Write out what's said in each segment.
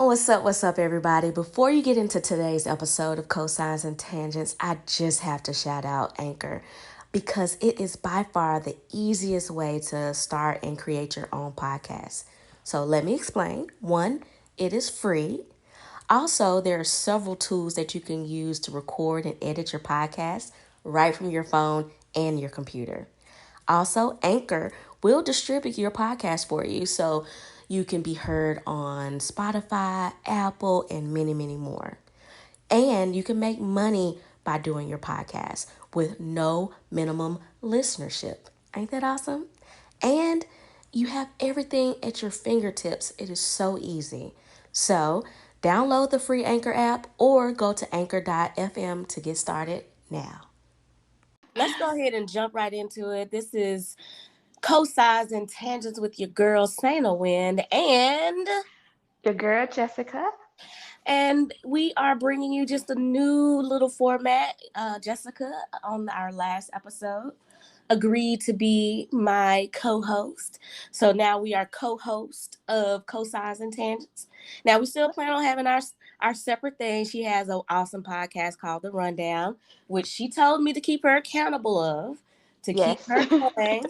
What's up, everybody? Before you get into today's episode of Cosigns and Tangents, I just have to shout out Anchor because it is by far the easiest way to start and create your own podcast. So let me explain. One, it is free. Also, there are several tools that you can use to record and edit your podcast right from your phone and your computer. Also, Anchor will distribute your podcast for you so you can be heard on Spotify, Apple, and many, many more. And you can make money by doing your podcast with no minimum listenership. Ain't that awesome? And you have everything at your fingertips. It is so easy. So, download the free Anchor app or go to anchor.fm to get started now. Let's go ahead and jump right into it. This is Co-Sides and Tangents with your girl, Sana Wind, Your girl Jessica. and we are bringing you just a new little format. Jessica, on our last episode, agreed to be my co-host. So now we are co-host of Co-Sides and Tangents. Now we still plan on having our separate thing. She has an awesome podcast called The Rundown, which she told me to keep her accountable of, to keep Yes. her going.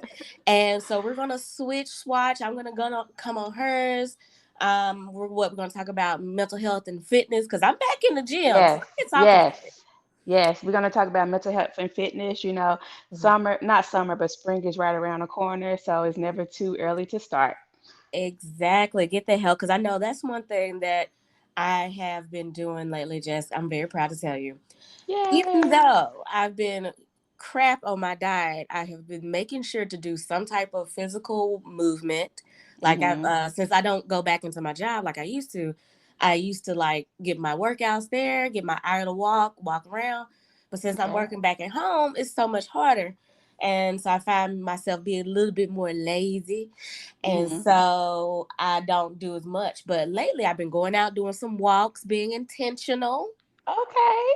And so we're gonna swatch. I'm gonna come on hers. We're gonna talk about mental health and fitness because I'm back in the gym, so Yes. I can talk about it. Yes. Yes. We're going to talk about mental health and fitness. Mhm. Summer, not summer, but spring is right around the corner. So it's never too early to start. Exactly. Get the help because I know that's one thing that I have been doing lately, Jess. I'm very proud to tell you. Even Yay. though I've been crap on my diet, I have been making sure to do some type of physical movement. Like I, Mm-hmm. since I don't go back into my job like I used to like get my workouts there, get my hour to walk around. But since I'm Okay. working back at home, it's so much harder. And so I find myself being a little bit more lazy. And Mm-hmm. so I don't do as much. But lately I've been going out doing some walks, being intentional. Okay.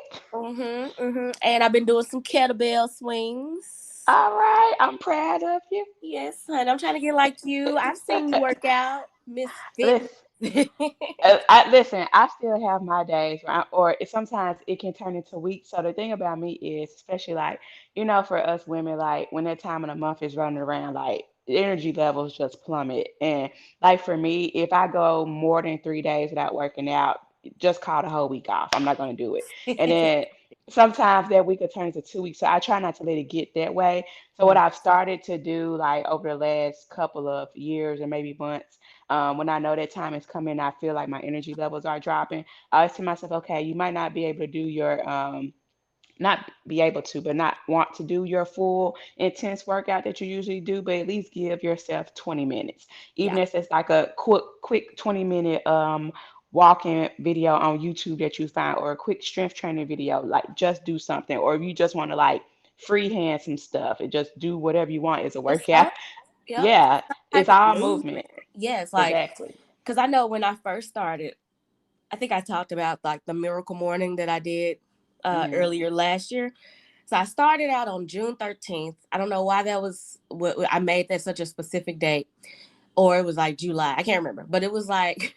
And I've been doing some kettlebell swings. All right. I'm proud of you. Yes, honey. I'm trying to get like you. I've seen you work out, Miss Fitness. Listen. Listen, I still have my days, right? Or sometimes it can turn into weeks. So the thing about me is, especially like, for us women, like when that time of the month is running around, like the energy levels just plummet. And like for me, if I go more than 3 days without working out, just call the whole week off. I'm not going to do it. And then sometimes that week will turn into 2 weeks. So I try not to let it get that way. So what Mm, I've started to do, like over the last couple of years or maybe months, when I know that time is coming, I feel like my energy levels are dropping. I always tell myself, okay, you might not be able to do your not be able to, but not want to do your full intense workout that you usually do, but at least give yourself 20 minutes. Even yeah. if it's like a quick 20-minute walking video on YouTube that you find, or a quick strength training video, like just do something. Or if you just want to like freehand some stuff and just do whatever you want as a It's workout. some, yep. Yeah, Some it's type of all movement. movement. Yes, like, Exactly. because I know when I first started, I think I talked about like the miracle morning that I did Hmm. earlier last year. So I started out on June 13th. I don't know why that was what I made that such a specific date, or it was like July. I can't remember, but it was like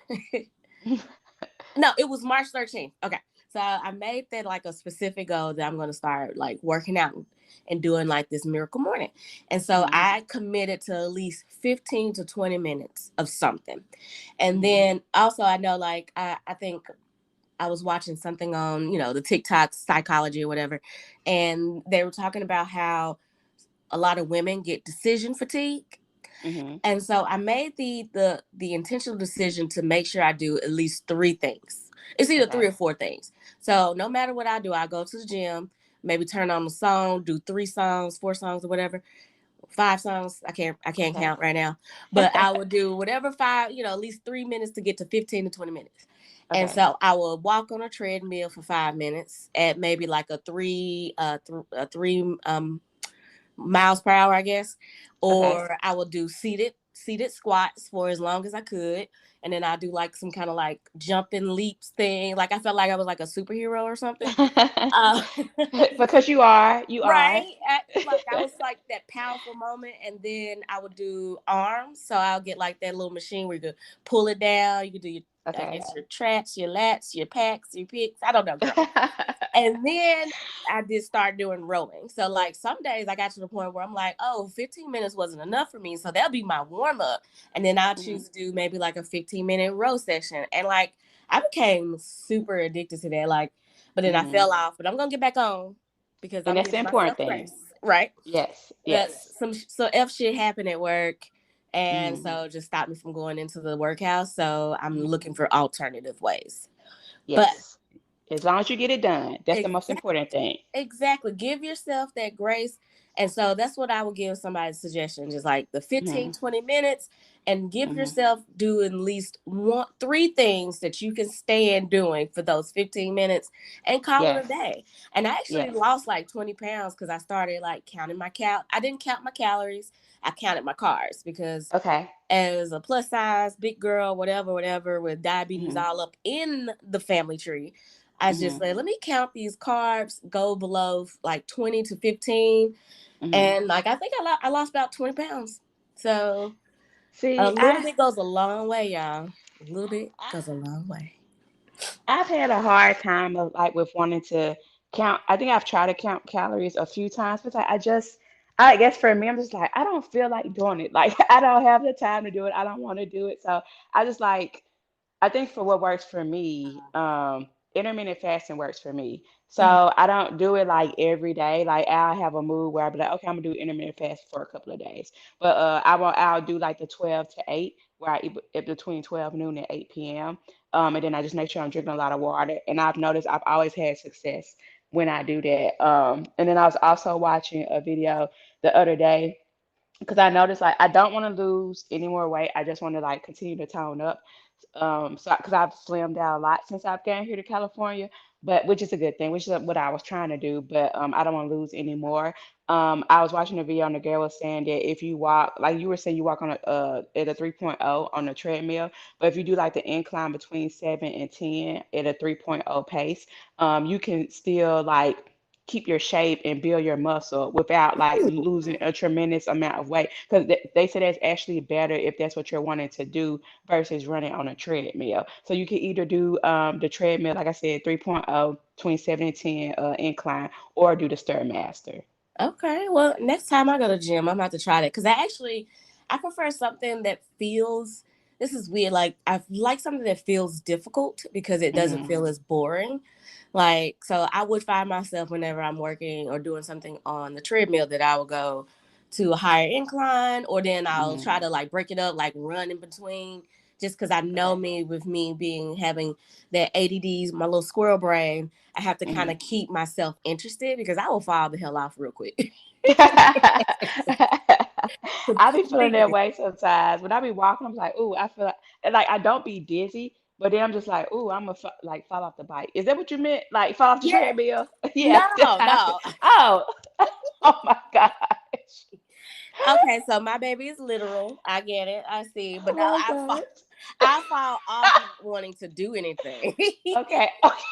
no, it was March 13th. Okay. So I made that like a specific goal that I'm going to start like working out and doing like this miracle morning. And so Hmm. I committed to at least 15 to 20 minutes of something. And Hmm. then also I know like I think I was watching something on, the TikTok psychology or whatever, and they were talking about how a lot of women get decision fatigue. Hmm. And so I made the intentional decision to make sure I do at least three things. It's either three Okay. or four things. So no matter what I do, I go to the gym, maybe turn on the song, do 3 songs, 4 songs, or whatever. 5 songs. I can't Okay. count right now. But I would do whatever five, at least 3 minutes to get to 15 to 20 minutes. And Okay. so I will walk on a treadmill for 5 minutes at maybe like a 3 miles per hour, I guess. Okay. Or I will do seated squats for as long as I could. And then I do like some kind of like jumping leaps thing. Like I felt like I was like a superhero or something. Uh, Because you are. right. Like I was like that powerful moment. And then I would do arms. So I'll get like that little machine where you could pull it down. You could do your I Okay. guess your traps, your lats, your packs, your picks. I don't know, girl. And then I did start doing rowing. So like some days I got to the point where I'm like, oh, 15 minutes wasn't enough for me. So that'll be my warm up. And then I'll Mhm. choose to do maybe like a 15-minute row session. And like I became super addicted to that. Like, but then I Mhm. fell off. But I'm gonna get back on because And I'm that's the giving important myself thing. grace. Right. Yes. That's Yes. some so F shit happened at work. And Mhm. so just stopped me from going into the workhouse. So I'm Mhm. looking for alternative ways. But Yes. As long as you get it done, that's the most exactly. important thing. Exactly. Give yourself that grace. And so that's what I would give somebody a suggestion, just like the Mhm. 15-20 minutes, and give Mhm. yourself do at least three things that you can stand doing for those 15 minutes and call it a Yes. day. And I actually Yes. lost like 20 pounds because I started like counting my I didn't count my calories. I counted my carbs because Okay. as a plus size big girl, whatever, whatever, with diabetes Mhm. all up in the family tree, I just Mhm. said, let me count these carbs, go below like 20 to 15. Mhm. And like, I think I lost about 20 pounds. So a See, little bit goes a long way, y'all. A little bit goes a long way. I've had a hard time of like with wanting to count. I think I've tried to count calories a few times, but I guess for me, I'm just like, I don't feel like doing it. Like, I don't have the time to do it. I don't want to do it. So I just like, I think for what works for me, intermittent fasting works for me. Mhm. So I don't do it like every day. Like I'll have a mood where I'll be like, okay, I'm gonna do intermittent fast for a couple of days. But I'll do like the 12 to 8, where I eat between 12 noon and 8 p.m. And then I just make sure I'm drinking a lot of water. And I've noticed I've always had success when I do that. And then I was also watching a video the other day because I noticed like I don't want to lose any more weight. I just want to like continue to tone up. So because I've slimmed down a lot since I've gotten here to California, but which is a good thing, which is what I was trying to do. But I don't want to lose any more. I was watching a video and the girl was saying that if you walk, like you were saying, you walk on a at a 3.0 on a treadmill, but if you do like the incline between 7 and 10 at a 3.0 pace, you can still like keep your shape and build your muscle without like losing a tremendous amount of weight because they say that's actually better if that's what you're wanting to do versus running on a treadmill. So you can either do the treadmill, like I said, 3.0, between 7 and 10 incline, or do the Stairmaster. Okay. Well, next time I go to gym, I'm gonna have to try that because I prefer something that feels. This is weird. Like I like something that feels difficult because it doesn't Hmm. feel as boring. Like so, I would find myself whenever I'm working or doing something on the treadmill that I will go to a higher incline, or then I'll Hmm. try to like break it up, like run in between. Just because I know Okay. me with me being having that ADDs, my little squirrel brain, I have to kind Hmm. of keep myself interested because I will fall the hell off real quick. I be feeling that Completely. way sometimes. When I be walking, I'm like, ooh, I feel like I don't be dizzy, but then I'm just like, ooh, I'm gonna like fall off the bike. Is that what you meant? Like fall off the Yeah. treadmill? Yeah, that's No, how I feel. no. Oh, oh my gosh. Okay, so my baby is literal. I get it. I see. But Oh no, my gosh. I fall off not wanting to do anything. Okay, okay.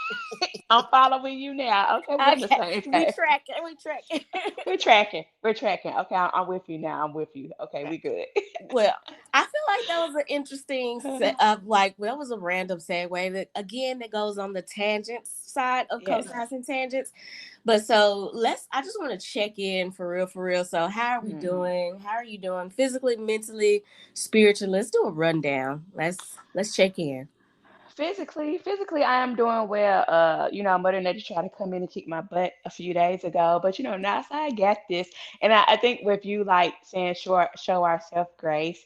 I'm following you now. Okay, we're on the Okay. same We page. track it. We track it. We're tracking. We're tracking. Okay, I'm with you now. I'm with you. Okay, we good. Well, I feel like that was an interesting set of like that was a random segue that again that goes on the tangents side of Yes. cosigns and tangents. But so I just want to check in for real, for real. So how are we Mhm. doing? How are you doing physically, mentally, spiritually? Let's do a rundown. Let's check in. Physically, I am doing well. Mother Nature tried to come in and kick my butt a few days ago, but now I got this. And I think with you like saying show ourselves grace,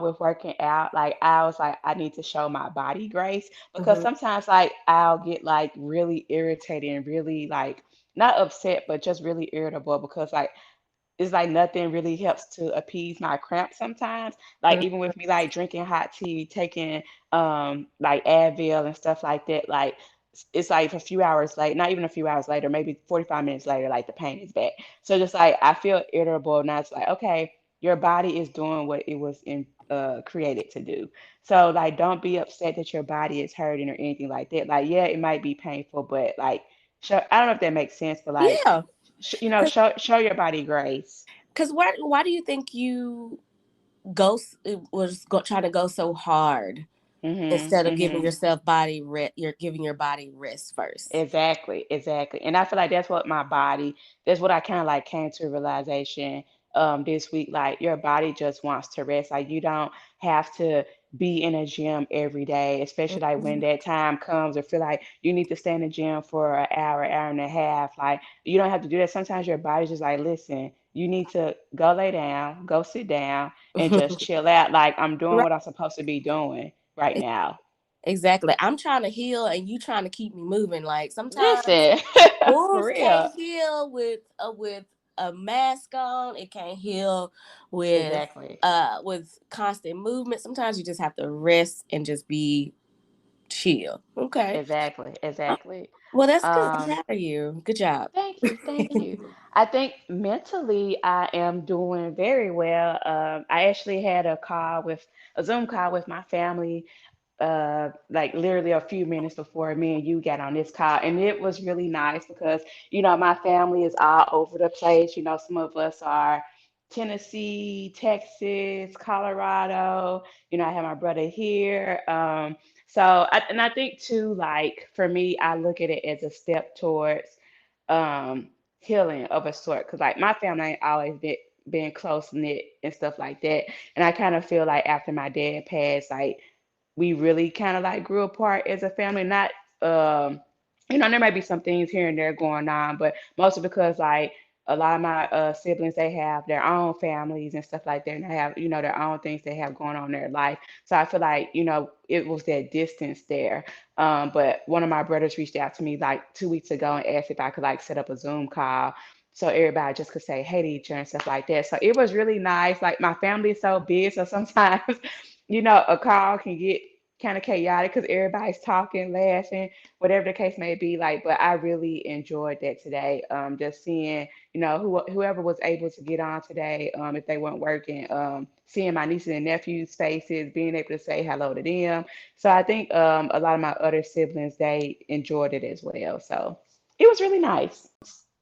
with working out, like I was like, I need to show my body grace because Hmm. sometimes like I'll get like really irritated and really like not upset, but just really irritable because like it's like nothing really helps to appease my cramps sometimes. Like even with me like drinking hot tea, taking like Advil and stuff like that, like it's like a few hours late, not even a few hours later, maybe 45 minutes later, like the pain is back. So just like I feel irritable and it's like, okay, your body is doing what it was created to do. So like don't be upset that your body is hurting or anything like that. Like yeah, it might be painful, but like I don't know if that makes sense, but like Yeah, show your body grace. because why do you think you go trying to go so hard? Mhm. instead of giving Mhm. yourself body rest. You're giving your body rest first. Exactly, exactly. And I feel like that's what I kind of like came to a realization this week. Like your body just wants to rest. Like you don't have to be in a gym every day, especially like when Mhm. that time comes or feel like you need to stay in the gym for an hour, hour and a half. Like you don't have to do that. Sometimes your body's just like, listen, you need to go lay down, go sit down and just chill out. Like I'm doing Right. what I'm supposed to be doing right now. Exactly. I'm trying to heal and you trying to keep me moving. Like sometimes Listen, for wolves real. can't heal with a mask on. It can't heal with Exactly. with constant movement. Sometimes you just have to rest and just be chill. Okay. Exactly. Uh, Exactly. Well, that's good. I'm Um, proud of you. Good job. thank you. Thank you. I think mentally I am doing very well. I actually had a Zoom call with my family like literally a few minutes before me and you got on this call. And it was really nice because, my family is all over the place. Some of us are Tennessee, Texas, Colorado. I have my brother here. And I think too, like for me, I look at it as a step towards um, healing of a sort. Cause like my family ain't always been close knit and stuff like that. And I kind of feel like after my dad passed, like we really kind of like grew apart as a family. Not, um, there might be some things here and there going on, but mostly because like a lot of my siblings, they have their own families and stuff like that, and they have, their own things they have going on in their life. So I feel like, it was that distance there. But one of my brothers reached out to me like 2 weeks ago and asked if I could like set up a Zoom call so everybody just could say hey to each other and stuff like that. So it was really nice. Like my family is so big, so sometimes a call can get kind of chaotic because everybody's talking, laughing, whatever the case may be. Like, but I really enjoyed that today. Just seeing, whoever was able to get on today, if they weren't working, seeing my nieces and nephews' faces, being able to say hello to them. So I think a lot of my other siblings, they enjoyed it as well. So it was really nice.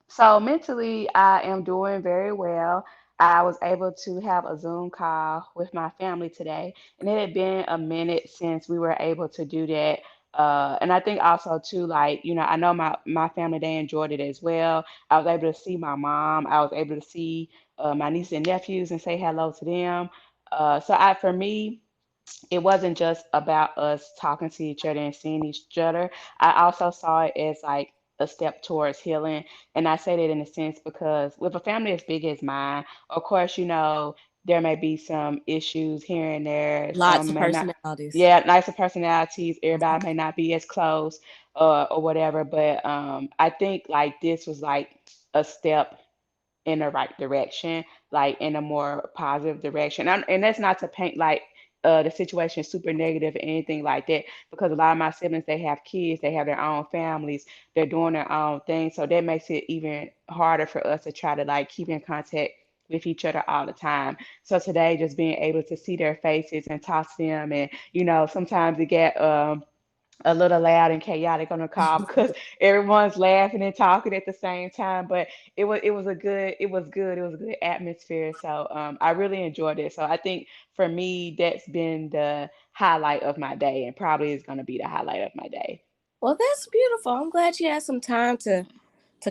So mentally, I am doing very well. I was able to have a Zoom call with my family today, and it had been a minute since we were able to do that. And I think also too, like, I know my family, they enjoyed it as well. I was able to see my mom. I was able to see my nieces and nephews and say hello to them. For me, it wasn't just about us talking to each other and seeing each other. I also saw it as like a step towards healing. And I say that in a sense because with a family as big as mine, of course, there may be some issues here and there. Lots Some of may not, personalities. yeah, nicer personalities. Everybody may not be as close or whatever. But I think like this was like a step in the right direction, like in a more positive direction. And that's not to paint like the situation super negative or anything like that, because a lot of my siblings, they have kids, they have their own families, they're doing their own thing. So that makes it even harder for us to try to like keep in contact with each other all the time. So today, just being able to see their faces and talk to them, and sometimes it get a little loud and chaotic on the call because everyone's laughing and talking at the same time. But it was a good atmosphere. So I really enjoyed it. So I think for me, that's been the highlight of my day, and probably is going to be the highlight of my day. Well, that's beautiful. I'm glad you had some time to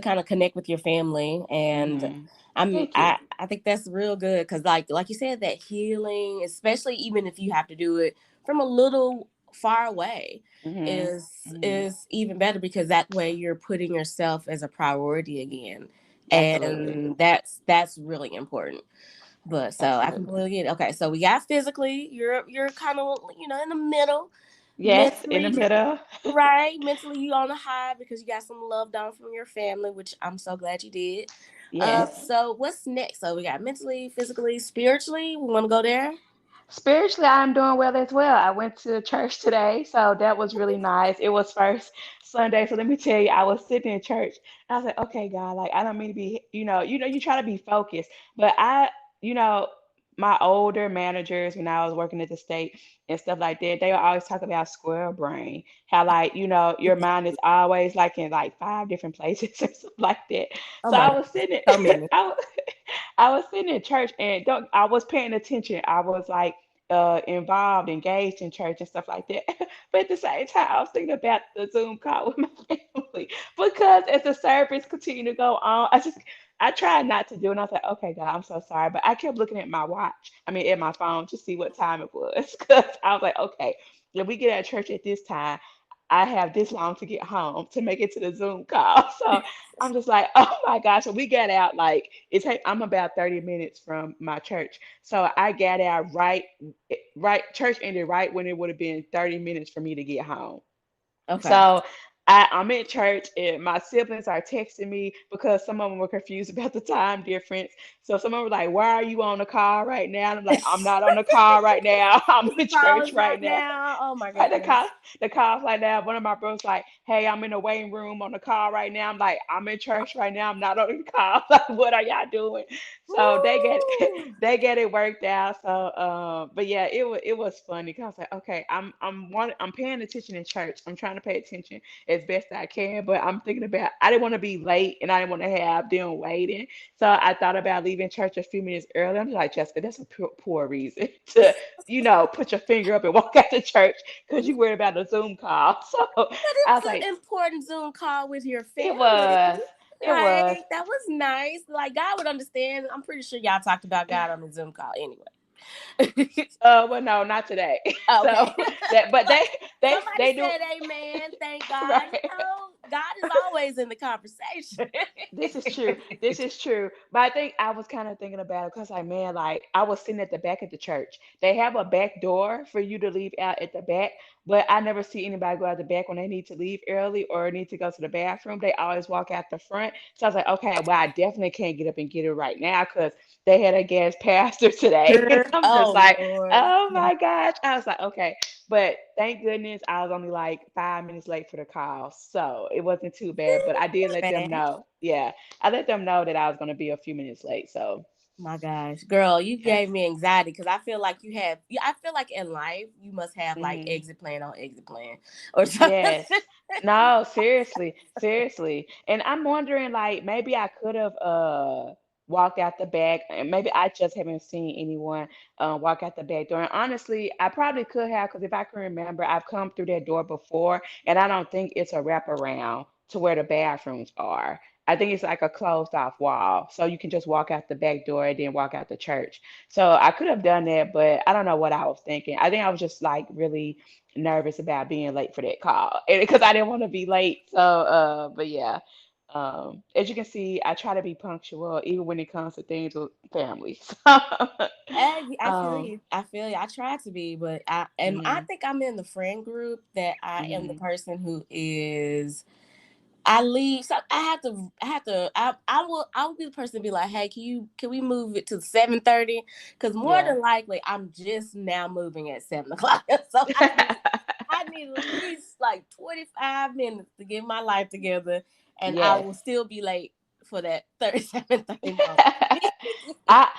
kind of connect with your family, and Hmm. I'm Thank you. I think that's real good because like you said, that healing, especially even if you have to do it from a little far away, Hmm. Hmm. is even better because that way you're putting yourself as a priority again, Absolutely. and that's really important. But so I Absolutely. completely get it. Okay, so we got physically, you're kind of in the middle. Yes, in the Mentally, middle. right? Mentally, you on the high because you got some love down from your family, which I'm so glad you did. Yes. So what's next? So we got mentally, physically, spiritually. We want to go there. Spiritually, I'm doing well as well. I went to church today, so that was really nice. It was first Sunday, so let me tell you, I was sitting in church. And I was like, okay, God, like I don't mean to be, you try to be focused, but you know, my older managers when I was working at the state and stuff like that, they would always talk about squirrel brain, how like, your mind is always like in like five different places or something like that. Oh So my I God, was sitting, so many. I was sitting in church and I was paying attention. I was like involved, engaged in church and stuff like that. But at the same time, I was thinking about the Zoom call with my family because as the service continued to go on, I tried not to do it. And I was like, okay, God, I'm so sorry. But I kept looking at my watch, I mean, at my phone to see what time it was. Because I was like, okay, if we get at church at this time, I have this long to get home to make it to the Zoom call. So I'm just like, oh my gosh. So we got out like I'm about 30 minutes from my church. So I got out right church ended right when it would have been 30 minutes for me to get home. Okay. So I'm in church and my siblings are texting me because some of them were confused about the time difference. So some of them were like, "Why are you on the call right now?" And I'm like, "I'm not on the call right now. I'm The in call church is right right now." now. Oh my Right, goodness. the call's like that. One of my brothers like, "Hey, I'm in the waiting room on the call right now." I'm like, "I'm in church right now. I'm not on the call." Like, what are y'all doing? So Woo! they get it worked out. So, but yeah, it was funny because I was like, okay, I'm paying attention in church. I'm trying to pay attention as best I can, but I'm thinking about I didn't want to be late and I didn't want to have them waiting. So I thought about leaving church a few minutes early. I'm just like, Jessica, that's a poor reason to, put your finger up and walk out the church because you worried about a Zoom call. So But it I was was like, an important Zoom call with your it family. was, it was. Like, that was nice. Like, God would understand. I'm pretty sure y'all talked about God on the Zoom call anyway. Well, no, not today. Okay. So that, but But they, somebody they do, said amen. Thank God. right. God is always in the conversation. This is true. This is true. But I think I was kind of thinking about it because, like, man, like I was sitting at the back of the church. They have a back door for you to leave out at the back, but I never see anybody go out the back when they need to leave early or need to go to the bathroom. They always walk out the front. So I was like, okay, well, I definitely can't get up and get it right now because they had a guest pastor today. And I'm just Oh, like, Lord. oh Yeah. my gosh. I was like, okay. But thank goodness I was only like 5 minutes late for the call. So it wasn't too bad. But I did let them Bad. know. Yeah. I let them know that I was going to be a few minutes late. So, My gosh, girl, you yeah. gave me anxiety because I feel like you have. Yeah, I feel like in life you must have like Hmm. exit plan on exit plan or something. Yes. No, seriously, seriously. And I'm wondering, like, maybe I could have walked out the back, and maybe I just haven't seen anyone walk out the back door. And honestly, I probably could have, because if I can remember, I've come through that door before, and I don't think it's a wraparound to where the bathrooms are. I think it's like a closed off wall. So you can just walk out the back door and then walk out the church. So I could have done that, but I don't know what I was thinking. I think I was just like really nervous about being late for that call because I didn't want to be late. So, but yeah, as you can see, I try to be punctual even when it comes to things with family. I feel um, you. I feel you. I try to be, but I mhm, think I'm in the friend group that I am the mhm, person who is. I leave, so I will be the person to be like, hey, can we move it to 7:30? Because more yeah. than likely, I'm just now moving at 7 o'clock, so I need at least like 25 minutes to get my life together, and I Yes. will still be late for that 37:30 moment. I,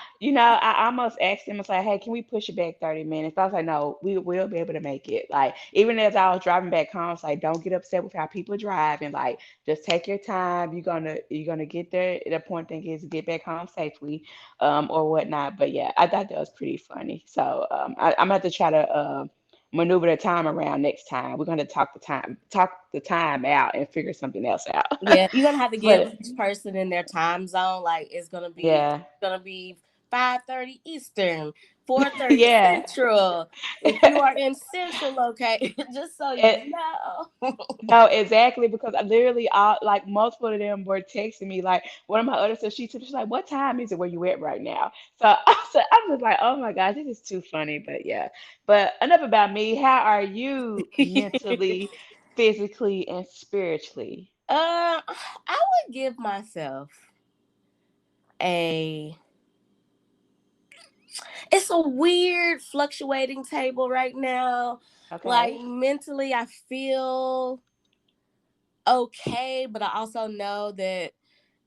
I almost asked him, I was like, hey, can we push it back 30 minutes? I was like, no, we will be able to make it. Like, even as I was driving back home, I was like, don't get upset with how people drive and like just take your time. You're gonna get there. The important thing is to get back home safely, or whatnot. But yeah, I thought that was pretty funny. So I'm gonna have to try to maneuver the time around next time. We're gonna talk the time out and figure something else out. Yeah, you're gonna have to give But each person in their time zone. Like yeah. it's gonna be 5:30 Eastern, 4:30 Yeah. Central. If you are in Central, okay, just so you It, know. no, exactly, because I literally all like multiple of them were texting me. Like one of my other sisters, she's like, "What time is it where you at right now?" So I'm just like, "Oh my gosh, this is too funny." But yeah, but enough about me. How are you mentally, physically, and spiritually? I would give myself a. It's a weird fluctuating table right now. Like Okay. mentally, I feel okay, but I also know that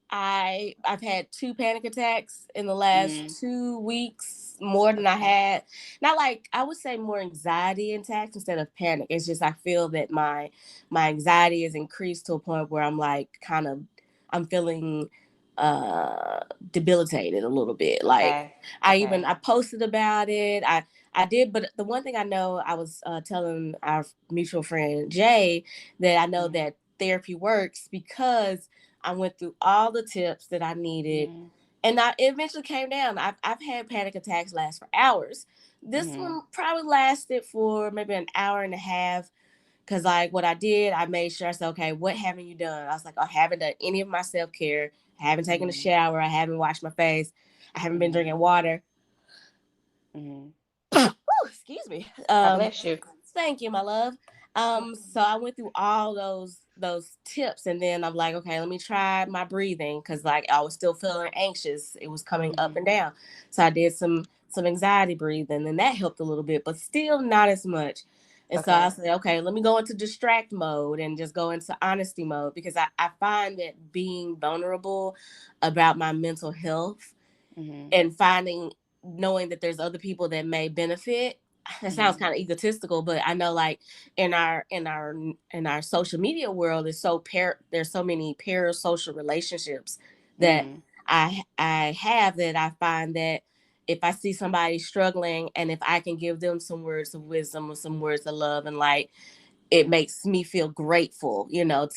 I've had two panic attacks in the Mm, last 2 weeks, more than I okay. had. Not like I would say more anxiety attacks instead of panic. It's just I feel that my anxiety is increased to a point where I'm like kind of I'm feeling uh debilitated a little bit. Like Okay. Okay. I posted about it. I did, but the one thing I know, I was telling our mutual friend Jay that I know Mhm. that therapy works because I went through all the tips that I needed, Mhm. and I it eventually came down. I've had panic attacks last for hours. This Mhm. one probably lasted for maybe an hour and a half. Cause like what I did, I made sure I said, okay, what haven't you done? I was like, I haven't done any of my self care. I haven't taken a Mhm. shower. I haven't washed my face. I haven't been Mhm. drinking water. Mhm. Excuse me. God bless you. Thank you, my love. So I went through all those tips, and then I'm like, okay, let me try my breathing because like I was still feeling anxious. It was coming up Mhm. and down. So I did some anxiety breathing, and that helped a little bit, but still not as much. And so I Okay. said, okay, let me go into distract mode and just go into honesty mode because I find that being vulnerable about my mental health Mhm. and finding knowing that there's other people that may benefit. That sounds Mhm. kind of egotistical, but I know like in our social media world there's so many parasocial relationships that Mhm. I have that I find that if I see somebody struggling and if I can give them some words of wisdom or some words of love and light, it makes me feel grateful,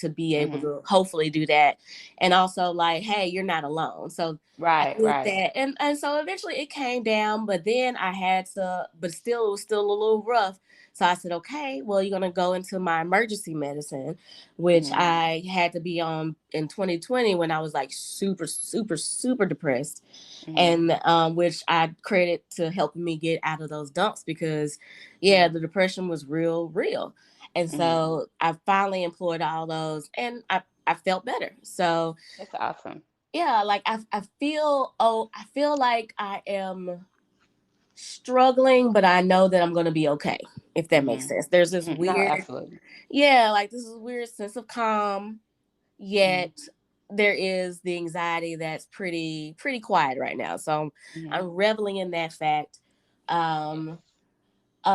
to be able Mhm. to hopefully do that. And also like, hey, you're not alone. So I Right. did Right. that. And so eventually it came down, but then I had to, but still, it was still a little rough. So I said, okay, well, you're going to go into my emergency medicine, which Mhm. I had to be on in 2020 when I was like super, super, super depressed, Mhm. and which I credit to helping me get out of those dumps because, yeah, Mhm. the depression was real, real. And Mhm. so I finally employed all those, and I felt better. So That's awesome. yeah, like I feel like I am struggling, but I know that I'm gonna be okay, if that makes Mhm. sense. There's this Mhm. No, weird, absolutely. yeah, like this is weird sense of calm, Mhm. yet there is the anxiety that's pretty quiet right now. So Mhm. I'm reveling in that fact. Yes. Um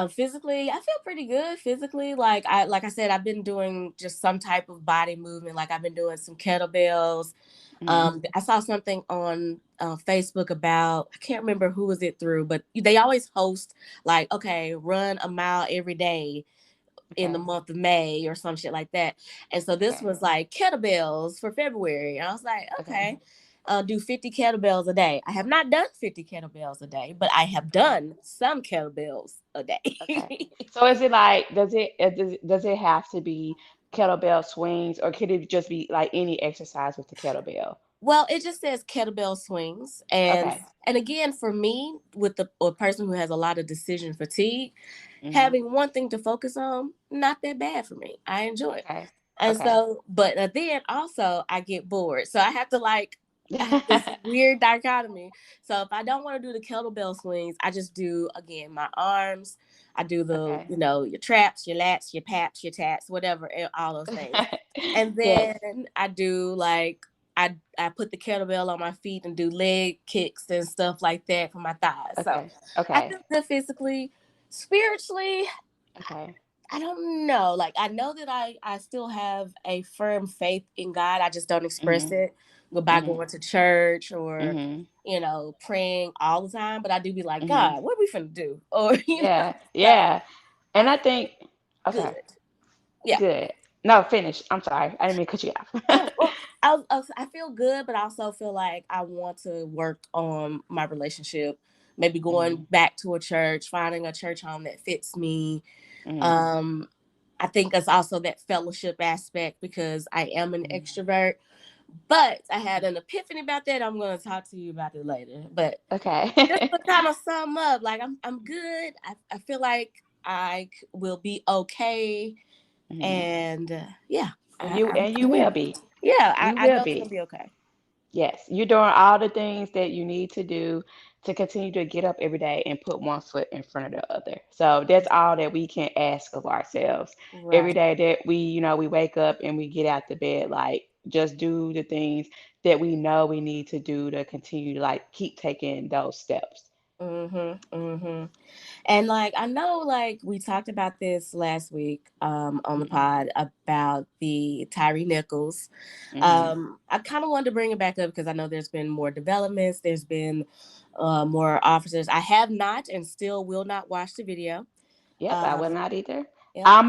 Physically, I feel pretty good physically. Like I said, I've been doing just some type of body movement. Like I've been doing some kettlebells. Mhm. I saw something on Facebook about, I can't remember who was it through, but they always host like, okay, run a mile every day in the Okay. month of May or some shit like that. And so this Okay. was like kettlebells for February. And I was like, Okay. okay, do 50 kettlebells a day. I have not done 50 kettlebells a day, but I have Okay. done some kettlebells a Okay. day. So is it like does it have to be kettlebell swings or could it just be like any exercise with the kettlebell? Well, it just says kettlebell swings, and Okay. again, for me, with the a person who has a lot of decision fatigue, Mhm. having one thing to focus on, not that bad for me. I enjoy it. Okay. And Okay. so, but then also I get bored. So I have to like, I have this weird dichotomy. So if I don't want to do the kettlebell swings, I just do again my arms. I do the, Okay. your traps, your lats, your paps, your tats, whatever, all those things. And Yes. then I do like I put the kettlebell on my feet and do leg kicks and stuff like that for my thighs. So Okay. I Okay. feel good physically. Spiritually, Okay. I don't know. Like I know that I still have a firm faith in God. I just don't express Mhm. it by Mhm. going to church or Mhm. praying all the time. But I do be like, Mhm. God, what are we finna do? Or Yeah. so Yeah. And I think okay. good. Yeah. Good. No, finish. I'm sorry. I didn't mean to cut you off. Oh, well, I feel good, but I also feel like I want to work on my relationship. Maybe Mhm. going back to a church, finding a church home that fits me. Mhm. Um, I think that's also that fellowship aspect because I am an Mhm. extrovert. But I had an epiphany about that. I'm going to talk to you about it later. But just Okay. to kind of sum up, like I'm good. I feel like will be okay, Mhm. and yeah, And you I'm will here. be. Yeah, You I will know it's gonna be. be okay. Yes, you're doing all the things that you need to do to continue to get up every day and put one foot in front of the other. So that's all that we can ask of ourselves. Every Right. day that we wake up and we get out the bed, like just do the things that we know we need to do to continue to like keep taking those steps. Mm-hmm. Mm-hmm. And like I know like we talked about this last week on the Mhm. pod about the Tyree Nichols. Mhm. I kind of wanted to bring it back up because I know there's been more developments, there's been more officers. I have not and still will not watch the video. Yep, I Uh will not either. yep. I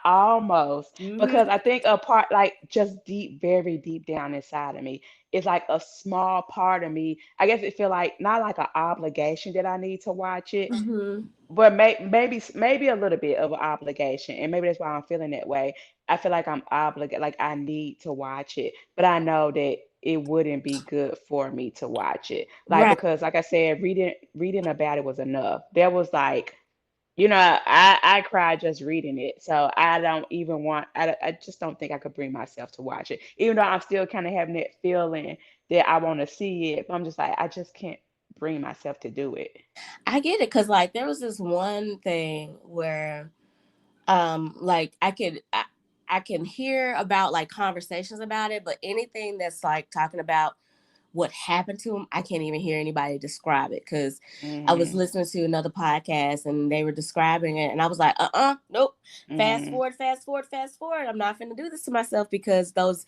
almost, Mm-hmm. because I think a part, like just deep, very deep down inside of me, is like a small part of me. I guess it feel like not like an obligation that I need to watch it, Mm-hmm. but maybe a little bit of an obligation, and maybe that's why I'm feeling that way. I feel like I'm obligated, like I need to watch it, but I know that it wouldn't be good for me to watch it, like Right. because like I said, reading about it was enough. There was like, I cried just reading it, so I don't even want. I just don't think I could bring myself to watch it, even though I'm still kind of having that feeling that I want to see it. But I'm just like, I just can't bring myself to do it. I get it because like there was this one thing where like I can hear about like conversations about it, but anything that's like talking about what happened to him, I can't even hear anybody describe it because I was Mhm. listening to another podcast and they were describing it, and I was like, nope, fast Mhm. forward, fast forward, fast forward. I'm not going to do this to myself because those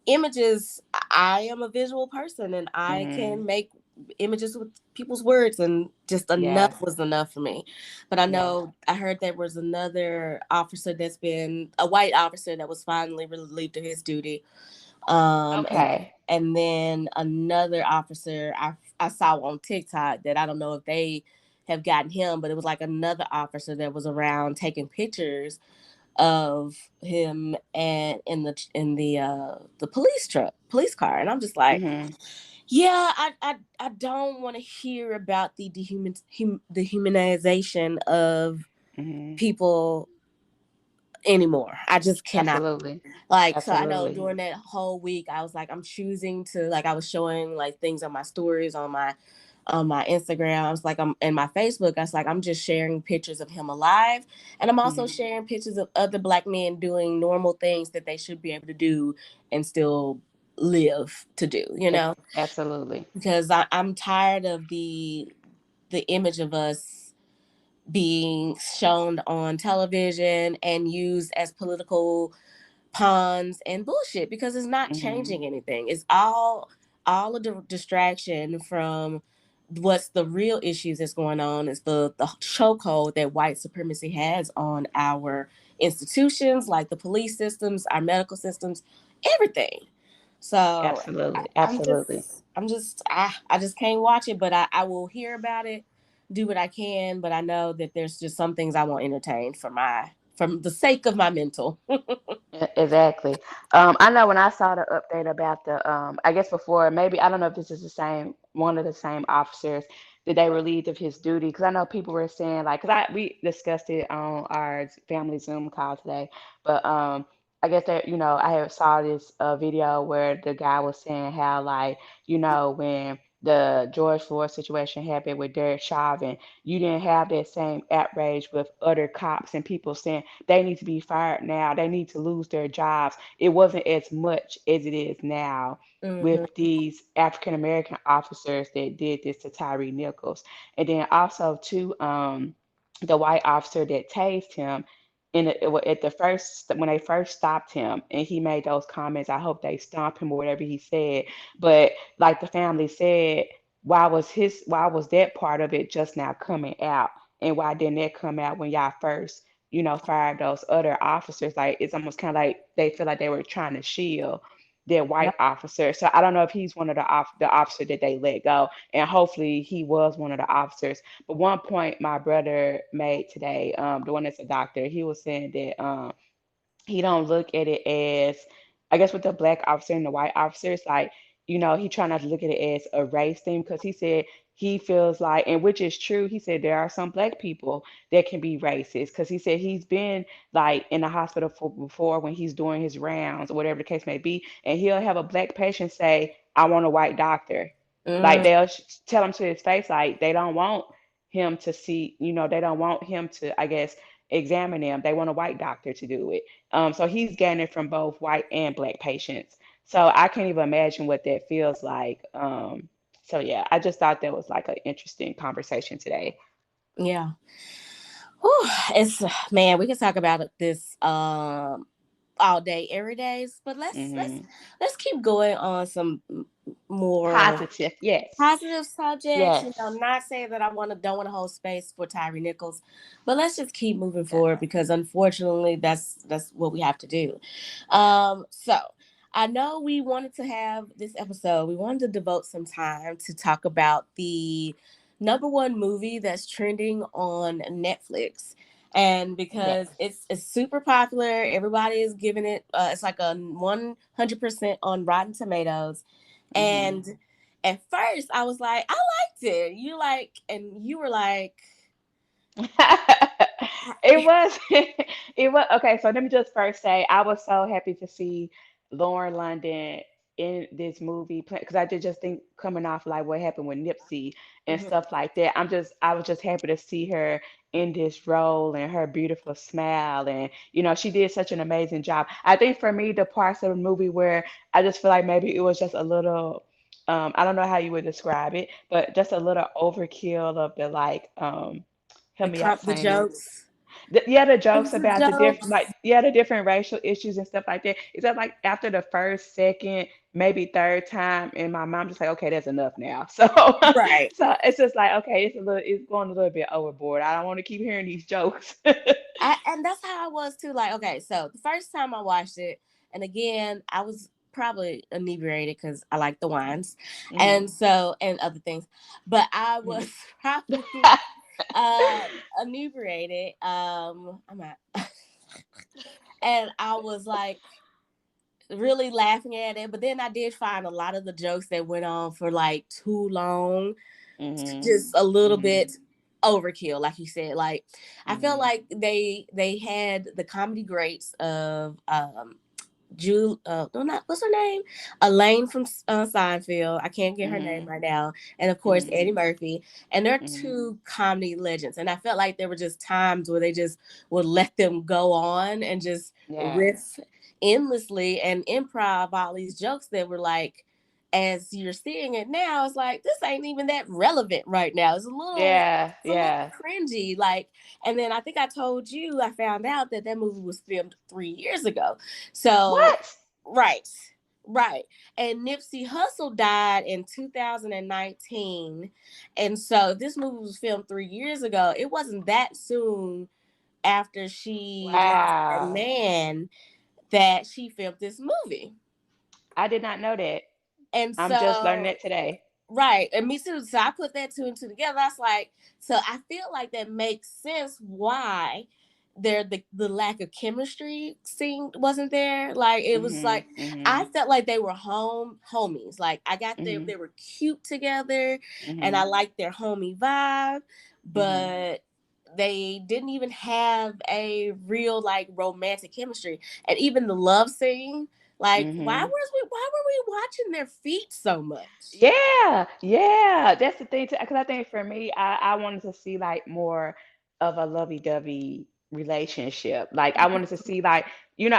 images, I am a visual person and I Mhm. can make images with people's words, and just Yeah. enough was enough for me. But I Yeah. know I heard there was another officer that's been a white officer that was finally relieved of his duty. um and Okay. and then another officer I saw on TikTok that I don't know if they have gotten him, but it was like another officer that was around taking pictures of him and in the police truck, police car, and I'm just like, Mhm. yeah, I don't want to hear about the humanization of Mhm. people anymore. I just cannot. Absolutely. Like, so I know Absolutely. during that whole week, I was like, I'm choosing to, like, I was showing like things on my stories on my Instagram. I was like, I'm in my Facebook. I was like, I'm just sharing pictures of him alive, and I'm also Mhm. sharing pictures of other black men doing normal things that they should be able to do and still live to do. Absolutely. Because I'm tired of the image of us being shown on television and used as political pawns and bullshit because it's not Mhm. changing anything. It's all a distraction from what's the real issues that's going on. Is the chokehold that white supremacy has on our institutions, like the police systems, our medical systems, everything. So Absolutely. I'm Absolutely. just I just can't watch it, but I will hear about it, do what I can, but I know that there's just some things I won't entertain for my from the sake of my mental. Exactly. I know when I saw the update about the, I guess before, maybe, I don't know if this is the same, one of the same officers that they relieved of his duty. Because I know people were saying, like, because we discussed it on our family Zoom call today, but I guess that, I have saw this video where the guy was saying how, like, when the George Floyd situation happened with Derek Chauvin, you didn't have that same outrage with other cops and people saying they need to be fired now. They need to lose their jobs. It wasn't as much as it is now Hmm. with these African American officers that did this to Tyree Nichols. And then also too, the white officer that tased him at the first when they first stopped him and he made those comments, I hope they stomp him or whatever he said. But like the family said, why was that part of it just now coming out? And why didn't that come out when y'all first fired those other officers? Like it's almost kind of like they feel like they were trying to shield their white Yep. officer. So I don't know if he's one of the officer that they let go, and hopefully he was one of the officers. But one point my brother made today, the one that's a doctor, he was saying that he don't look at it as, I guess with the black officer and the white officers, like, he try not to look at it as a race thing because he said he feels like, and which is true, he said there are some black people that can be racist because he said he's been like in the hospital for before when he's doing his rounds or whatever the case may be, and he'll have a black patient say, I want a white doctor. Like Mm, they'll tell him to his face, like they don't want him to see, they don't want him to, I guess, examine them. They want a white doctor to do it. So he's getting it from both white and black patients. So I can't even imagine what that feels like. So yeah, I just thought that was like an interesting conversation today. Yeah. Whew, it's man, we can talk about this all day, every day. But Hmm. let's keep going on some more Positive, yes, positive subjects. yes. Not saying that I don't want to hold space for Tyree Nichols, but let's just keep moving That forward part. because unfortunately that's what we have to do. So I know we wanted to have this episode. We wanted to devote some time to talk about the number one movie that's trending on Netflix. And because Yes. it's super popular, everybody is giving it. It's like a 100% on Rotten Tomatoes, Hmm. and at first I was like, I liked it. And you were like, It was it was okay. So let me just first say I was so happy to see Lauren London in this movie because I did just think coming off like what happened with Nipsey and Mhm. stuff like that. I was just happy to see her in this role and her beautiful smile, and she did such an amazing job. I think for me the parts of the movie where I just feel like maybe it was just a little I don't know how you would describe it, but just a little overkill of the like help me out The saying jokes, yeah, the jokes the about the different, like, jokes, yeah, the different racial issues and stuff like that. Is that like after the first, second, maybe third time, and my mom just like, okay, that's enough now. So, right? so it's just like, okay, it's going a little bit overboard. I don't want to keep hearing these jokes. And that's how I was too. Like, okay, so the first time I watched it, and again, I was probably inebriated because I like the wines, Hmm. and other things, but I Hmm. was probably uh inebriated. I'm at, and I was like really laughing at it. But then I did find a lot of the jokes that went on for like too long, Hmm. just a little Hmm. bit overkill, like you said. Like I felt Hmm. like they had the comedy greats of Jul no, not what's her name? Elaine from Seinfeld. I can't get her name Hmm. right now. And of course Hmm. Eddie Murphy. And they're Hmm. two comedy legends. And I felt like there were just times where they just would let them go on and just Yeah. riff endlessly and improv all these jokes that were like, as you're seeing it now, it's like this ain't even that relevant right now. Yeah. It's a little Yeah. cringy. Like, and then I think I told you I found out that that movie was filmed 3 years ago. So, What? right, right. And Nipsey Hussle died in 2019. And so, if this movie was filmed 3 years ago, it wasn't that soon after she lost her Wow. man that she filmed this movie. I did not know that. And I'm just learning so, it today. right, and me too. So I put that two and two together. That's like, so I feel like that makes sense why the lack of chemistry seemed wasn't there. Like it was Hmm. like I Hmm. felt like they were homies. Like I got Hmm. they were cute together, and I Hmm. liked their homie vibe, Hmm. but they didn't even have a real like romantic chemistry, and even the love scene. Like Hmm. why were we watching their feet so much? Yeah, yeah, that's the thing too. Because I think for me, I wanted to see like more of a lovey-dovey relationship. Like I wanted to see like,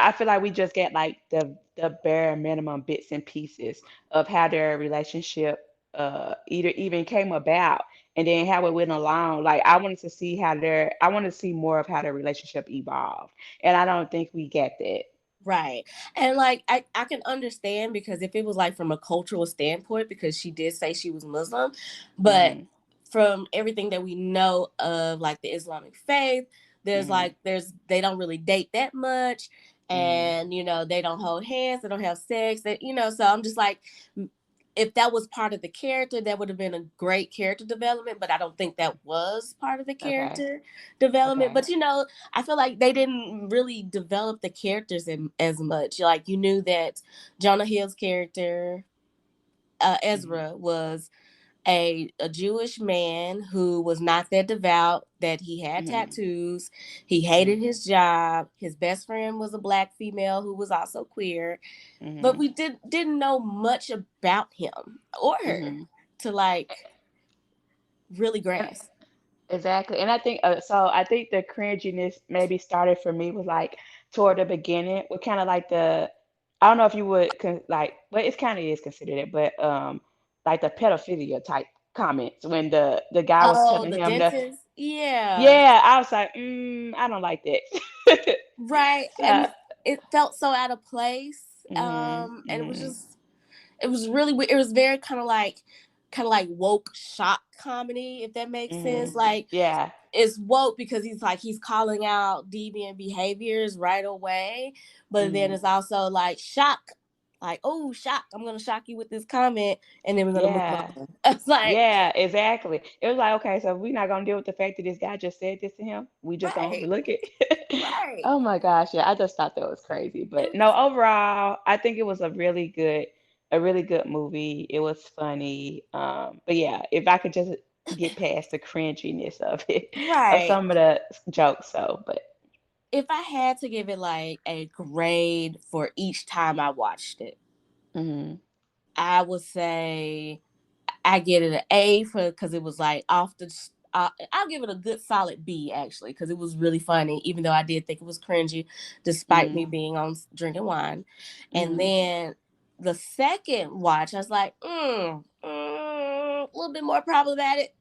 I feel like we just get like the bare minimum bits and pieces of how their relationship either even came about and then how it went along. Like I wanted to see more of how their relationship evolved. And I don't think we get that. Right. And like I can understand because if it was like from a cultural standpoint, because she did say she was Muslim, but Hmm. from everything that we know of like the Islamic faith, Hmm. there's they don't really date that much, Hmm. and they don't hold hands, they don't have sex, that so I'm just like, if that was part of the character, that would have been a great character development, but I don't think that was part of the Okay. character development. Okay. But I feel like they didn't really develop the characters as much. Like you knew that Jonah Hill's character, Hmm. Ezra, was a Jewish man who was not that devout, that he had Hmm. tattoos, he Hmm. hated his job, his best friend was a black female who was also queer, but Hmm. we didn't know much about him or her Hmm. to like really grasp. Exactly. And I think I think the cringiness maybe started for me was like toward the beginning with kind of like I don't know if you would like, but it's kind of is considered it, but like the pedophilia type comments when the guy was Oh, telling the him the dentist. Yeah. yeah, I was like, I don't like that. Right. And So, it felt so out of place. And it was mm, just it was really it was very kind of like woke shock comedy, if that makes sense. Like yeah, it's woke because he's calling out deviant behaviors right away, but then mm, it's also like shock, like, oh, shock, I'm gonna shock you with this comment, and then we're gonna move yeah. on. It's like, Yeah, exactly. It was like, okay, so we're not gonna deal with the fact that this guy just said this to him. We just gonna right, overlook it. right. Oh my gosh, yeah, I just thought that was crazy. It But was no, overall, I think it was a really good movie. It was funny. But yeah, if I could just get past the cringiness of it, of right. some of the jokes, so, but If I had to give it like a grade for each time I watched it, hmm I would say I get it an A for because it was like off the. I'll give it a good solid B actually because it was really funny, even though I did think it was cringy, despite hmm me being on drinking wine. And hmm then the second watch, I was like, a little bit more problematic.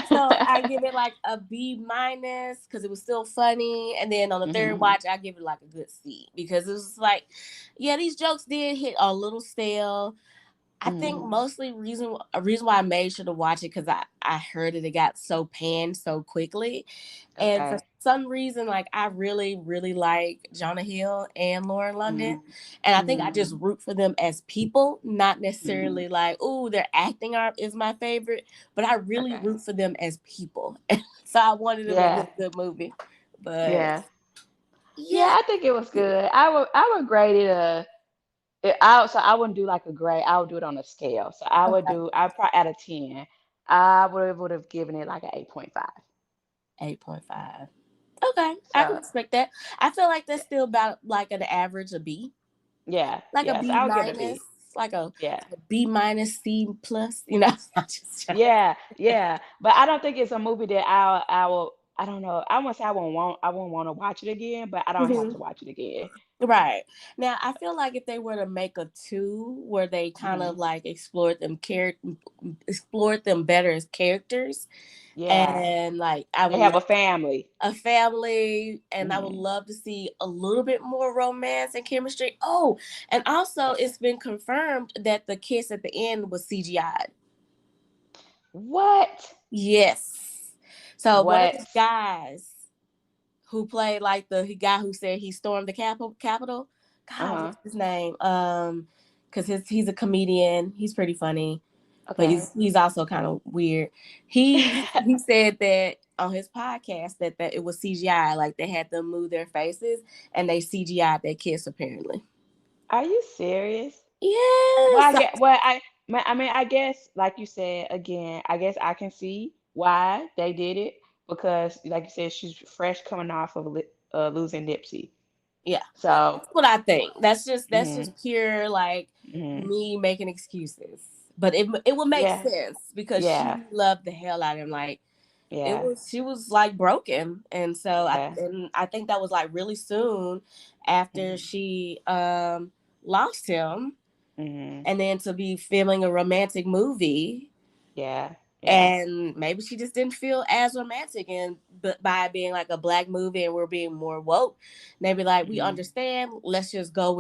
So I give it like a B minus because it was still funny. And then on the third hmm watch, I give it like a good C because it was like, yeah, these jokes did hit a little stale. I think hmm mostly a reason why I made sure to watch it because I heard that it got so panned so quickly, and for Okay. some reason, like I really really like Jonah Hill and Lauren London, hmm and I think I hmm just root for them as people, not hmm necessarily like, oh, their acting art is my favorite, but I really Okay. root for them as people. So I wanted them to Yeah. get a good movie, but Yeah. Yeah, yeah, I think it was good. I would grade it so I wouldn't do like a grade. I would do it on a scale. So okay, I probably out of 10, I would have given it like an 8.5. 8.5. Okay, I can So respect that. I feel like yeah, that's still about like an average of B, yeah, like a yeah. So B I would give it a minus, B. like Yeah. a B minus C plus. You know, I'm just joking. Yeah, yeah. But I don't think it's a movie that I don't know. I won't say I won't want to watch it again, but I don't have Mhm. to watch it again. Right now, I feel like if they were to make a two where they kind hmm of like explored them better as characters, Yeah. and like I They would have a love family. a family, and I would hmm love to see a little bit more romance and chemistry. Oh, and also it's been confirmed that the kiss at the end was CGI. What? Yes. So one of the What? guys who played like the guy who said he stormed the Capitol. God, Uh-huh. what's his name? Because he's a comedian. He's pretty funny, but Okay. he's also kind of weird. He said that on his podcast that it was CGI, like they had them move their faces and they CGI'd their kiss apparently. Are you serious? Well, Yes. I mean, I guess, like you said, again, I guess I can see why they did it because, like you said, she's fresh coming off of losing Nipsey. Yeah. So, That's what I think. That's just hmm pure like hmm me making excuses. But it would make yeah, sense because yeah, she loved the hell out of him. Like yeah, she was like broken. And so yeah, I think that was like really soon after hmm she lost him, hmm and then to be filming a romantic movie, yeah, yeah, and maybe she just didn't feel as romantic, and but by being like a black movie and we're being more woke, maybe like we hmm understand, let's just go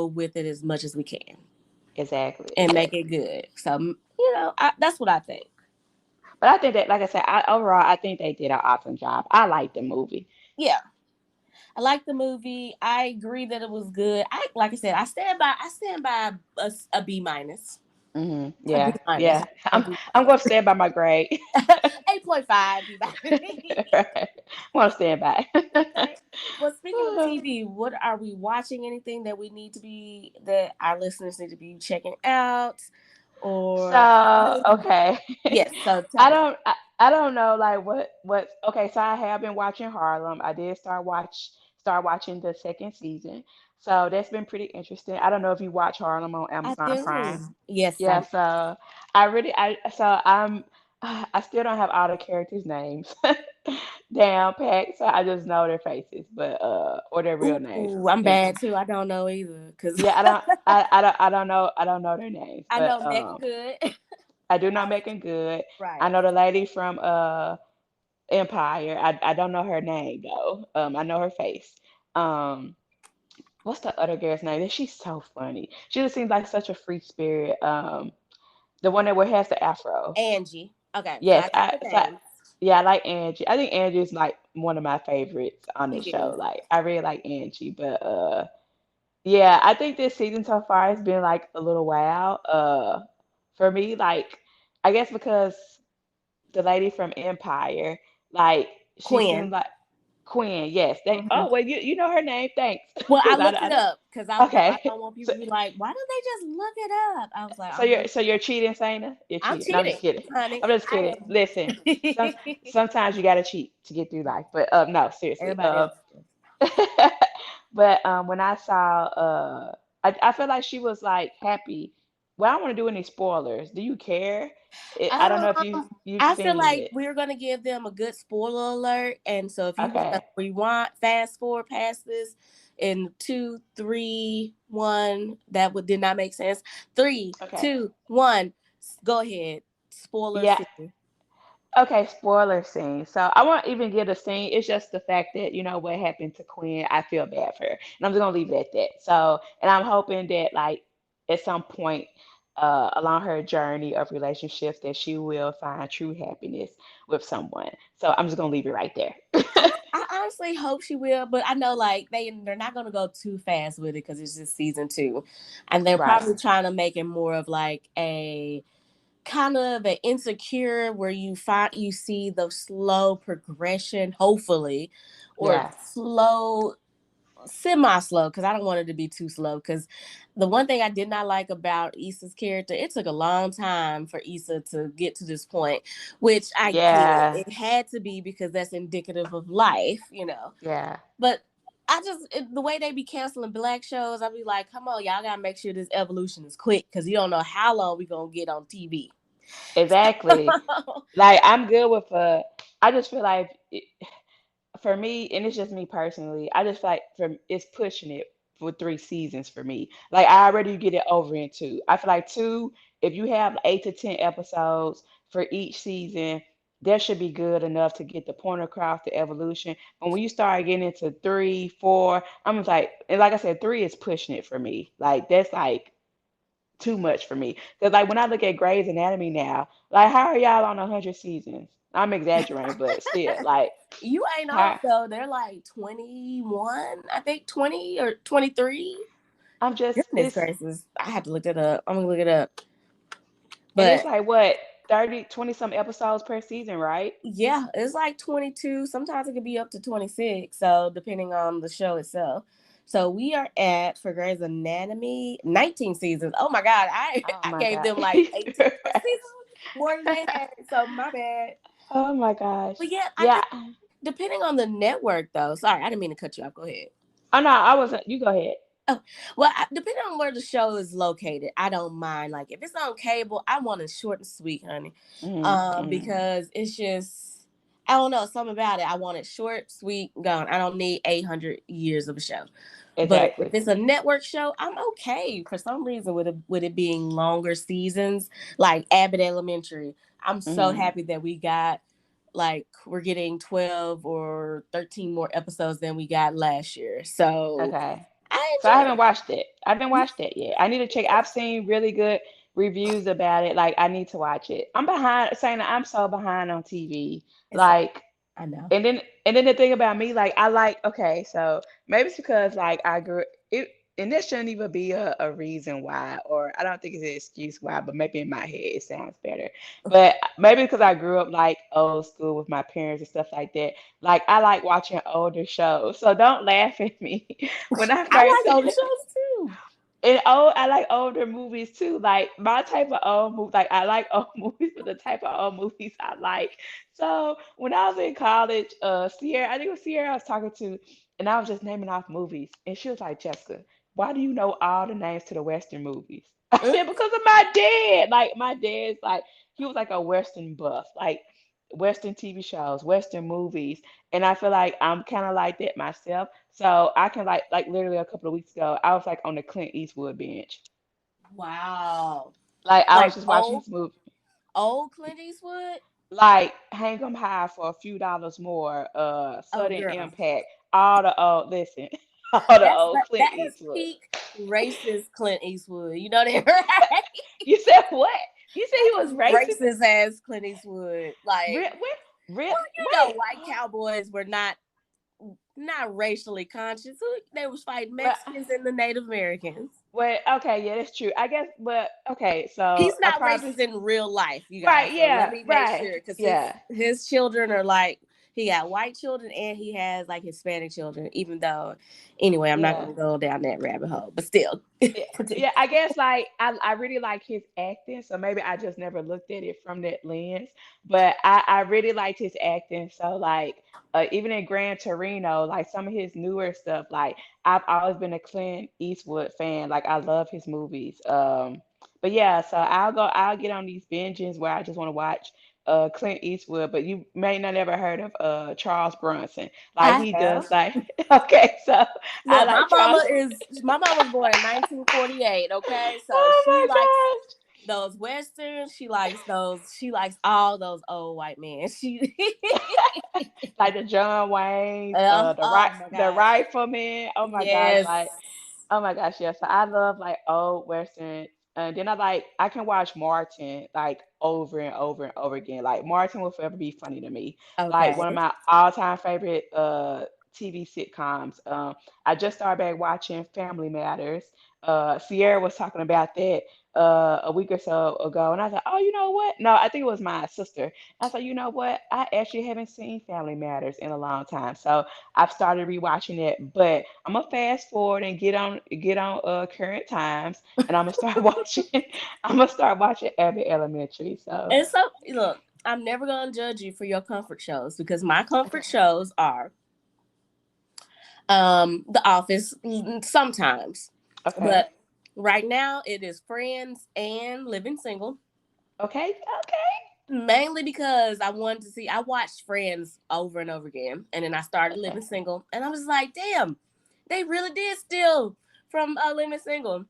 with it as much as we can exactly, and make it exactly. good. So that's what I think. But I think that, like I said, overall, I think they did an awesome job. I liked the movie. Yeah, I like the movie. I agree that it was good. I like I said, I stand by a B minus, a B Yeah, minus, yeah. a B I'm going to stand by my grade. 8.5 B minus. Right. I'm going to stand by. Okay. Well, speaking of TV, what are we watching? Anything that we need to be that our listeners need to be checking out, or So, okay. yes? So tell I me. don't I don't know like what okay, so I have been watching Harlem. I did start watching the second season. So that's been pretty interesting. I don't know if you watch Harlem on I Amazon Prime. do. Yes, I Yeah, do. so I really I so I still don't have all the characters' names down packed, so I just know their faces, but or their real names. Ooh, I'm And bad too. I don't know either, cause yeah, I don't know their names, I but know Megan Good. I do know I- Megan Good. I right. know the lady from Empire. I don't know her name though. I know her face. Um, what's the other girl's name? She's so funny. She just seems like such a free spirit. The one that has the afro. Angie. Okay, so Yes, I got the names. yeah, I like Angie. I think Angie is like one of my favorites on She the show. is. Like I really like Angie, but yeah, I think this season so far has been like a little wow. For me, like I guess because the lady from Empire, like she seemed Quinn. like Quinn. Yes, they. Mhm. Oh, well, you know her name. Thanks, Well, I because looked it up because I okay. don't want So people to be like, why don't they just look it up? I was like, so I'm you're looking. so you're cheating, Sana. You're I'm cheating. No, I'm just cheating, kidding. honey. I'm just I kidding. Listen, some am. sometimes you gotta cheat to get through life. But no, seriously. Everybody else. But when I saw I feel like she was like happy. Well, I don't want to do any spoilers. Do you care? I don't know if Um, you've I feel seen like it. we're gonna give them a good spoiler alert, and so if you want to Okay. rewind, fast forward past this in two, three, one, that would did not make sense. Three, Okay. two, one, go ahead. Spoiler Yeah. scene. Okay, spoiler scene. So I won't even get a scene. It's just the fact that what happened to Quinn. I feel bad for her, and I'm just gonna leave it at that. So, and I'm hoping that like at some point along her journey of relationships that she will find true happiness with someone. So I'm just gonna leave it right there. I honestly hope she will, but I know like they're not gonna go too fast with it because it's just season two, and they're Right. probably trying to make it more of like a kind of an insecure where you see the slow progression, hopefully, or Yeah. slow, semi slow, because I don't want it to be too slow. Because the one thing I did not like about Issa's character, it took a long time for Issa to get to this point, which I get. Yeah. It had to be because that's indicative of life. Yeah. But the way they be canceling black shows, I be like, come on, y'all gotta make sure this evolution is quick because you don't know how long we gonna get on TV. Exactly. Like I'm good with I just feel like for me, and it's just me personally, I just feel like it's pushing it for 3 seasons for me. Like I already get it over in two. I feel like two, if you have 8 to 10 episodes for each season, that should be good enough to get the point across the evolution. But when you start getting into three, four, I'm just like, and like I said, three is pushing it for me. Like that's like too much for me. Because like when I look at Grey's Anatomy now, like how are y'all on 100 seasons? I'm exaggerating, but still, like You ain't off how though. They're like 21, I think 20 or 23. I'm just Goodness gracious. I had to look it up. I'm gonna look it up. and it's But like what 30, 20 some episodes per season, right? yeah, it's like 22. Sometimes it could be up to 26. So depending on the show itself. So we are at for Grey's Anatomy 19 seasons. Oh my god, I Oh I my gave God. them like 18 more seasons more than they had. So my bad. Oh my gosh. But yeah, I Yeah. think depending on the network though. Sorry, I didn't mean to cut you off. Go ahead. Oh no, I wasn't. You go ahead. Oh, well, depending on where the show is located, I don't mind. Like if it's on cable, I want it short and sweet, honey. Mm-hmm. Because it's just I don't know something about it. I want it short, sweet, gone. I don't need 800 years of a show. But if Exactly. it's a network show, I'm okay. For some reason, with it being longer seasons, like Abbott Elementary, I'm so Mm-hmm. happy that we got like we're getting 12 or 13 more episodes than we got last year. So Okay. I So I enjoy haven't watched it. I haven't watched it yet. I need to check. I've seen really good reviews about it. Like I need to watch it. I'm behind, saying I'm so behind on TV. it. Like I know. and then the thing about me, like I like okay, so maybe it's because like I grew it, and this shouldn't even be a reason why, or I don't think it's an excuse why, but maybe in my head it sounds better. But maybe because I grew up like old school with my parents and stuff like that. Like I like watching older shows, so don't laugh at me when I I first like older shows too. and I like older movies too. Like my type of old movie, like I like old movies, but the type of old movies I like. So when I was in college, Sierra, I think it was Sierra I was talking to, and I was just naming off movies, and she was like, "Jessica, why do you know all the names to the Western movies?" I said because of my dad. Like my dad's like he was like a Western buff, like Western TV shows, Western movies, and I feel like I'm kind of like that myself. So I can like literally a couple of weeks ago, I was like on the Clint Eastwood bench. Wow. Like I was Like just watching old his movie, old Clint Eastwood? like Hang 'em High for a few dollars more, Oh Sudden girl. Impact, all the old listen, all the old Clint That is Eastwood. peak racist Clint Eastwood. You know that, right? You said what? You said That he was is racist? racist ass Clint Eastwood. Like, Real, well, you know, wait. white cowboys were not racially conscious. They was fighting But Mexicans and the Native Americans. wait, okay, yeah, that's true. I guess, but okay, so He's I not probably racist in real life, you right, guys. So let yeah, me make right, sure, because his yeah, his children are like he got white children and he has like Hispanic children. Even though, anyway, I'm not yeah. going to go down that rabbit hole. But still, Yeah, continue. yeah, I guess like I really like his acting, so maybe I just never looked at it from that lens. But I really liked his acting, so like even in Gran Torino, like some of his newer stuff, like I've always been a Clint Eastwood fan. Like I love his movies. But yeah, so I'll get on these binges where I just want to watch Clint Eastwood, but you may not ever heard of Charles Bronson. Like I he have. does like okay, so I Look, like Charles. my mama was born in 1948. Okay, so Oh she likes my gosh. those westerns. She likes those. She likes all those old white men. She, Like the John Waynes, oh my the gosh, Rifleman. Oh my gosh, yes. like oh my gosh, yes. So I love like old Western. And then I can watch Martin like over and over and over again. Like Martin will forever be funny to me. Like Okay, one of my all-time favorite TV sitcoms. I just started back watching Family Matters. Sierra was talking about that a week or so ago, and I thought, oh, you know what? No, I think it was my sister. I thought, you know what? I actually haven't seen Family Matters in a long time, so I've started rewatching it. But I'm gonna fast forward and get on current times, and I'm gonna start watching. I'm gonna start watching Abbott Elementary. So and so look, I'm never gonna judge you for your comfort shows because my comfort okay, shows are The Office sometimes, okay, but right now it is Friends and Living Single. okay, okay, Mainly because I wanted to see. I watched Friends over and over again, and then I started okay, Living Single, and I was like, "Damn, they really did steal from Living Single."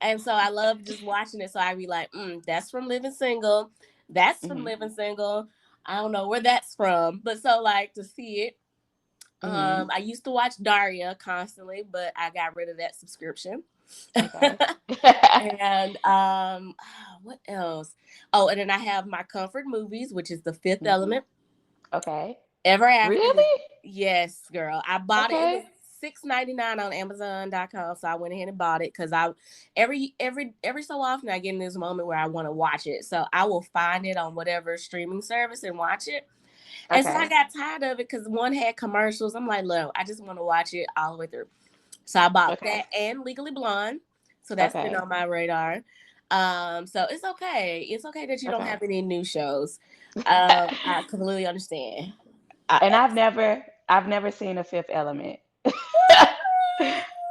And so I love just watching it. So I be like, "That's from Living Single. That's from mhm, Living Single. I don't know where that's from, but so like to see it." mhm, I used to watch Daria constantly, but I got rid of that subscription. okay, And what else? Oh, and then I have my comfort movies, which is The Fifth mhm, Element. okay. Ever After was, Really? yes, girl. I bought it. It was Okay. $6.99 on Amazon.com. So I went ahead and bought it because I every so often I get in this moment where I want to watch it. So I will find it on whatever streaming service and watch it. And so I Okay. got tired of it because one had commercials. I'm like, look, I just want to watch it all the way through. So I bought Okay. that and Legally Blonde. So that's been Okay. on my radar. So it's okay. It's okay that you don't Okay. have any new shows. I completely understand. And I, I've never seen a Fifth Element.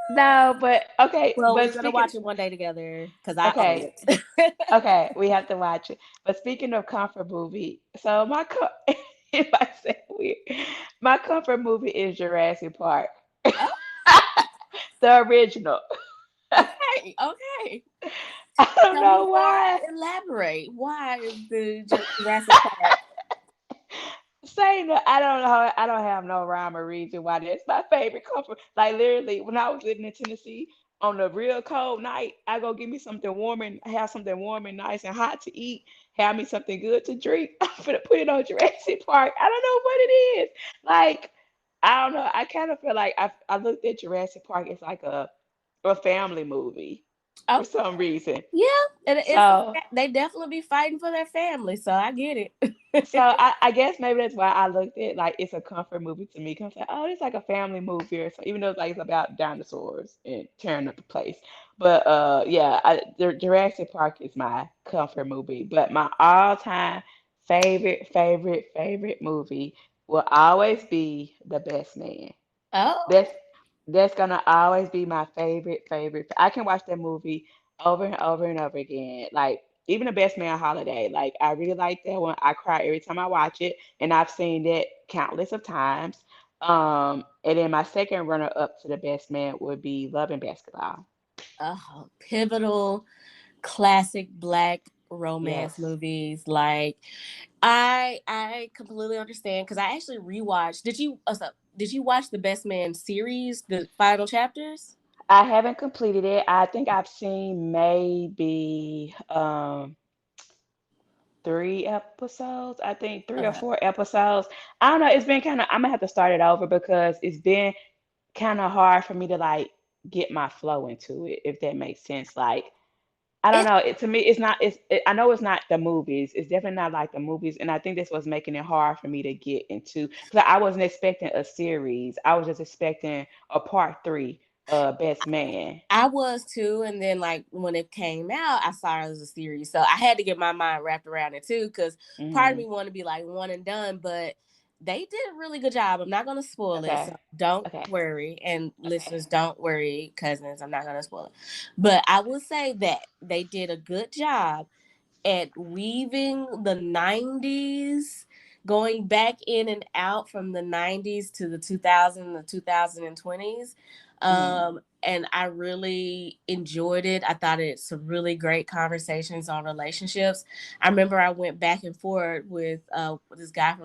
No, but okay, well, but we're gonna speaking watch it one day together because I own okay, it. okay, we have to watch it. But speaking of comfort movie, so if I say weird, my comfort movie is Jurassic Park. Oh, The original. okay, okay. I don't Tell me know why. why. Elaborate. Why is the Jurassic Park? Saying that I don't have no rhyme or reason why that's my favorite comfort. Like literally, when I was living in Tennessee on a real cold night, I go get me something warm and have something warm and nice and hot to eat. Have me something good to drink. I'm gonna put it on Jurassic Park. I don't know what it is. Like I don't know. I kind of feel like I looked at Jurassic Park as like a family movie for Okay. some reason. Yeah, and it's So they definitely be fighting for their family, so I get So it. I guess maybe that's why I looked at like it's a comfort movie to me. Cause like, oh, it's like a family movie or something, even though it's like it's about dinosaurs and tearing up the place. But yeah, Jurassic Park is my comfort movie. But my all-time favorite movie will always be The Best Man. Oh, That's that's gonna always be my favorite. I can watch that movie over and over and over again. Like even the Best Man Holiday, like I really like that one. I cry every time I watch it, and I've seen that countless of times. And then my second runner up to the Best Man would be Love and Basketball. Pivotal classic black romance Yes, movies. Like I completely understand because I actually rewatched. Did you watch the Best Man series, the final chapters? I haven't completed it. I think I've seen maybe 3 episodes. I think three or Okay. 4 episodes. I don't know. It's been kind of. I'm gonna have to start it over because it's been kind of hard for me to like get my flow into it, if that makes sense. Like I don't It know. To me, it's not. I know it's not the movies. It's definitely not like the movies, and I think that's what's making it hard for me to get into. Because I wasn't expecting a series. I was just expecting a part three. Best Man. I was too, and then like when it came out, I saw it as a series, so I had to get my mind wrapped around it too. Because part of Hmm. me wanted to be like one and done, but they did a really good job. I'm not gonna spoil it, so Okay. don't Okay. worry, and Okay. listeners, don't worry, cousins. I'm not gonna spoil it, but I will say that they did a good job at weaving the 90s, going back in and out from the 90s to the 2000, the 2020s. Hmm. And I really enjoyed it. I thought it's some really great conversations on relationships. I remember I went back and forth with this guy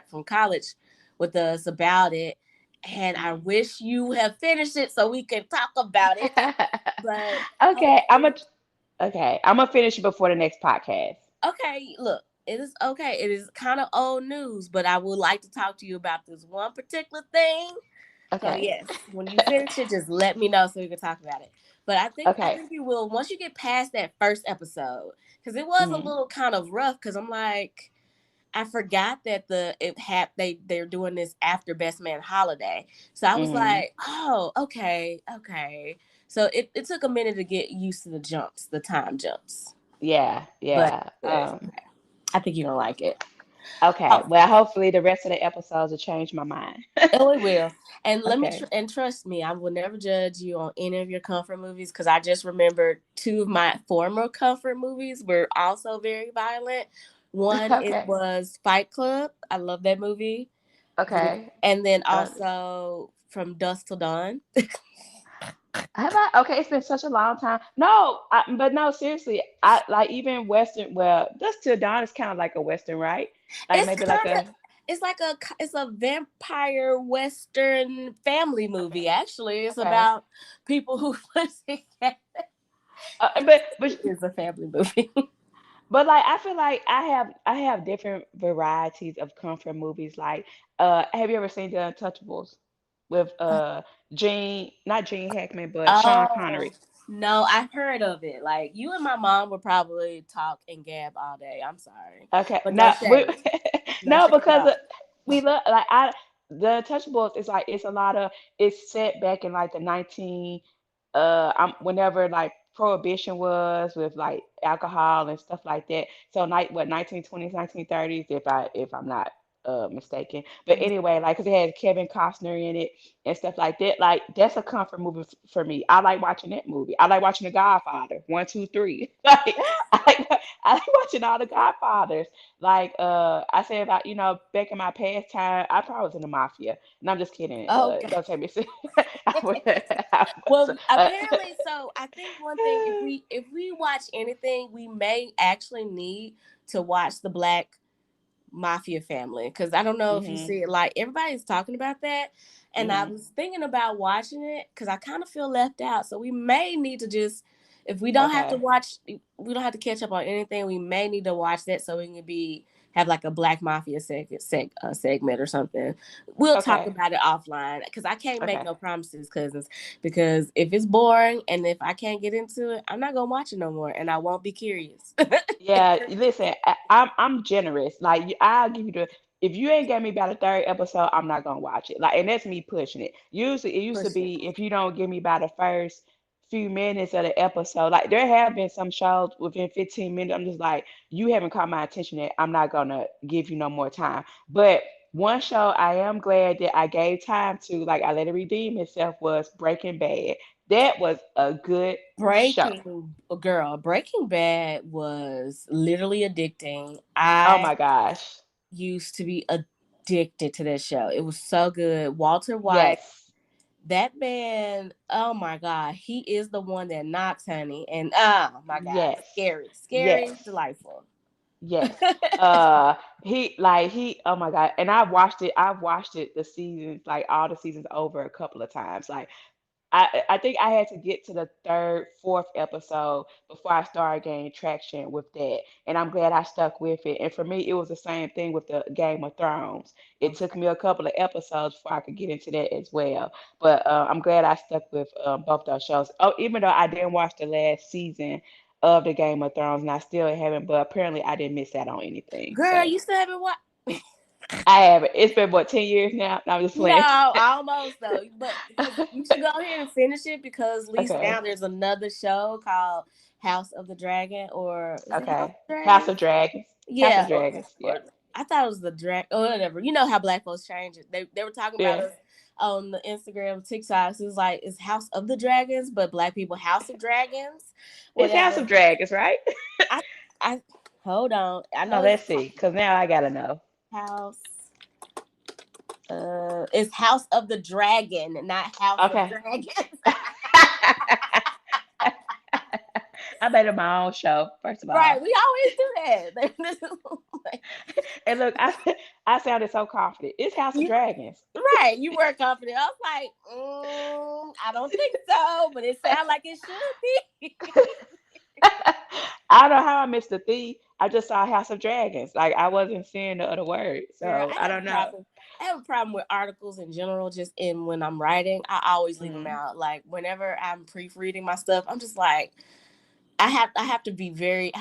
from college with us about it, and I Hmm. wish you have finished it so we could talk about it. But Okay. hopefully, I'm gonna finish it before the next podcast. okay, look, it is okay. It is kind of old news, but I would like to talk to you about this one particular thing. So Okay. yes, when you finish it, just let me know so we can talk about it. But I Okay. think you will once you get past that first episode, because it was a Hmm. little kind of rough. Because I'm like, I forgot that they're doing this after Best Man Holiday. So I was Hmm. like, oh, okay, okay. So it took a minute to get used to the jumps, the time jumps, Yeah. but Yeah. good. I think you're gonna like it. Okay. Oh, Well, hopefully the rest of the episodes will change my mind. oh, it will. And Okay. and trust me, I will never judge you on any of your comfort movies because I just remembered two of my former comfort movies were also very violent. One it Okay. was Fight Club. I love that movie. Okay. And then Uh, also From Dusk Till Dawn. have I? Okay, it's been such a long time. No, but no, seriously, I like even Western. Well, Dust Till Dawn is kind of like a Western, right? Like It's maybe like kind of a. it's a vampire western family movie. Okay. Actually, it's Okay. about people who But it is a family movie. like I feel like I have different varieties of comfort movies. Like, have you ever seen The Untouchables with Gene, not Gene Hackman, but Sean Oh Connery? no, I've heard of it. Like you and my mom would probably talk and gab all day. I'm sorry, Okay, but no no, shade, no no, shade at because all. we look like the Untouchables is like it's a lot of it's set back in like the 19 whenever like prohibition was with like alcohol and stuff like that. So like what 1920s, 1930s if I'm not mistaken. But Mhm. anyway, like because it has Kevin Costner in it and stuff like that. Like that's a comfort movie for me. I like watching that movie. I like watching The Godfather 1, 2, 3. Like I like I like watching all the Godfathers. Like I said about back in my past time, I probably was in the mafia. And I'm just kidding. Okay. Don't take me serious. I was, I was, Well, apparently, so I think one thing if we watch anything, we may actually need to watch the Black Mafia family because I don't know if you hmm see it. Like everybody's talking about that, and I hmm was thinking about watching it because I kind of feel left out. So we may need to just if we don't have to Okay. watch, we don't have to catch up on anything. We may need to watch that so we can be have like a Black Mafia segment or something. We'll talk Okay. about it offline because I can't make Okay. no promises, cousins. Because if it's boring and if I can't get into it, I'm not gonna watch it no more, and I won't be curious. Yeah, listen, I'm generous. Like I'll give you the if you ain't get me by the third episode, I'm not gonna watch it. Like, and that's me pushing it. Usually, it used to Push it. be if you don't give me by the first few minutes of the episode. Like there have been some shows within 15 minutes. I'm just like, you haven't caught my attention yet. I'm not gonna give you no more time. But one show I am glad that I gave time to, like I let it redeem itself, was Breaking Bad. That was a good show. Breaking Bad was literally addicting. Oh I my gosh. used to be addicted to that show. It was so good. Walter White, Yes. that man, oh my God, he is the one that knocks, honey. And oh my God, Yes. scary, scary, Yes. delightful. Yes. Uh he oh my God. And I've watched it the seasons, like all the seasons over a couple of times. Like I think I had to get to the third, fourth episode before I started gaining traction with that. And I'm glad I stuck with it. And for me, it was the same thing with the Game of Thrones. It took Okay. me a couple of episodes before I could get into that as well. But I'm glad I stuck with both those shows. Oh, even though I didn't watch the last season of the Game of Thrones, and I still haven't, but apparently I didn't miss out on anything. Girl, So you still haven't watched? I haven't. It's been what, 10 years now? No, I'm just playing. No, almost though. But because you should go ahead and finish it because at least Okay. now there's another show called House of the Dragon, or is it House of Okay. the House Dragon? of Dragons. House of Yeah, Dragons. Yeah. or I thought it was the drag or whatever. You know how black folks change it. They were talking about Yeah. us on the Instagram, TikToks. It was like it's House of the Dragons, but black people House of Dragons, It's House whatever. of Dragons, right? I I hold on. I Oh, know it's let's see. Because now I gotta know. House. It's House of the Dragon, not House of Okay. Dragons. I made it my own show, first of all. Right, we always do that. And look, I sounded so confident. It's House of you, Dragons. right, you were confident. I was like, I don't think so, but it sounds like it should be. I don't know how I missed the "the." I just saw House of Dragons. Like I wasn't seeing the other word. Girl, So I don't know. I have a problem with articles in general. Just in when I'm writing, I always leave them Mm-hmm. out. Like whenever I'm proofreading my stuff, I'm just like, I have to be very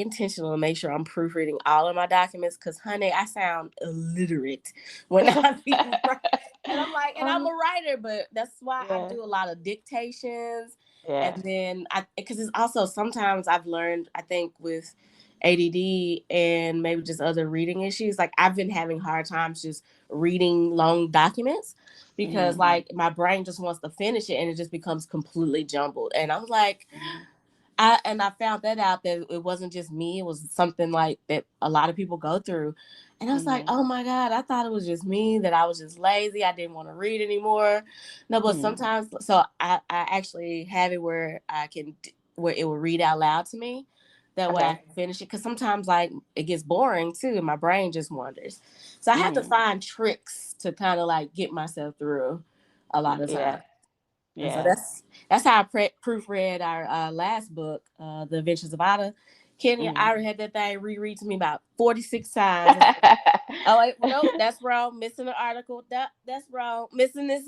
intentional to make sure I'm proofreading all of my documents because honey, I sound illiterate when I be writing. And I'm like, and I'm Uh, a writer, but that's why I yeah. do a lot of dictations. And Yeah. then because it's also sometimes I've learned, I think with ADD and maybe just other reading issues, like I've been having hard times just reading long documents because Mm-hmm. like my brain just wants to finish it and it just becomes completely jumbled. And I'm like, Mm-hmm. I found that out that it wasn't just me. It was something like that a lot of people go through. And I was like, Mm-hmm. oh my God, I thought it was just me, that I was just lazy. I didn't want to read anymore. No, but Mm-hmm. sometimes, so I actually have it where where it will read out loud to me. That way I Okay. can finish it. Cause sometimes like it gets boring too. And my brain just wanders. So I have to Mm-hmm. find tricks to kind of like get myself through a lot of Yeah. time. And so Yeah. that's how I proofread our last book, The Adventures of Otter. Kenny, Mm-hmm. I already had that thing reread to me about 46 times. It's like, oh wait, nope, that's wrong. Missing an article. That's wrong. Missing this.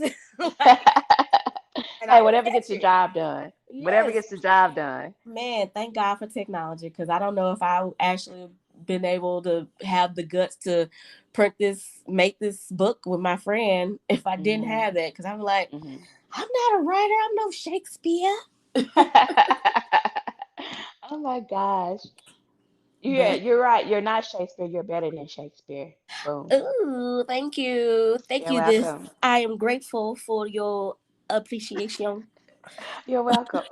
Like, and I Hey, would whatever gets catch the it. job done. Whatever Yes, gets the job done. man. Thank God for technology because I don't know if I actually been able to have the guts to make this book with my friend if I didn't Mm-hmm. have that. Because I'm like, Mm-hmm. I'm not a writer. I'm no Shakespeare. Oh my gosh. Yeah, But you're right. You're not Shakespeare. You're better than Shakespeare. Boom. ooh, thank you. Thank You're you. This welcome. I am grateful for your appreciation. You're welcome.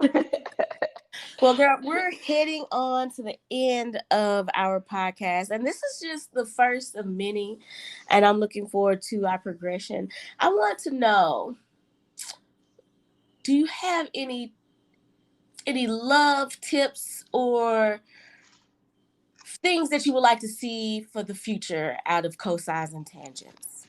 Well, girl, we're heading on to the end of our podcast, and this is just the first of many, and I'm looking forward to our progression. I want to know, do you have any love tips or things that you would like to see for the future out of Cosigns and Tangents?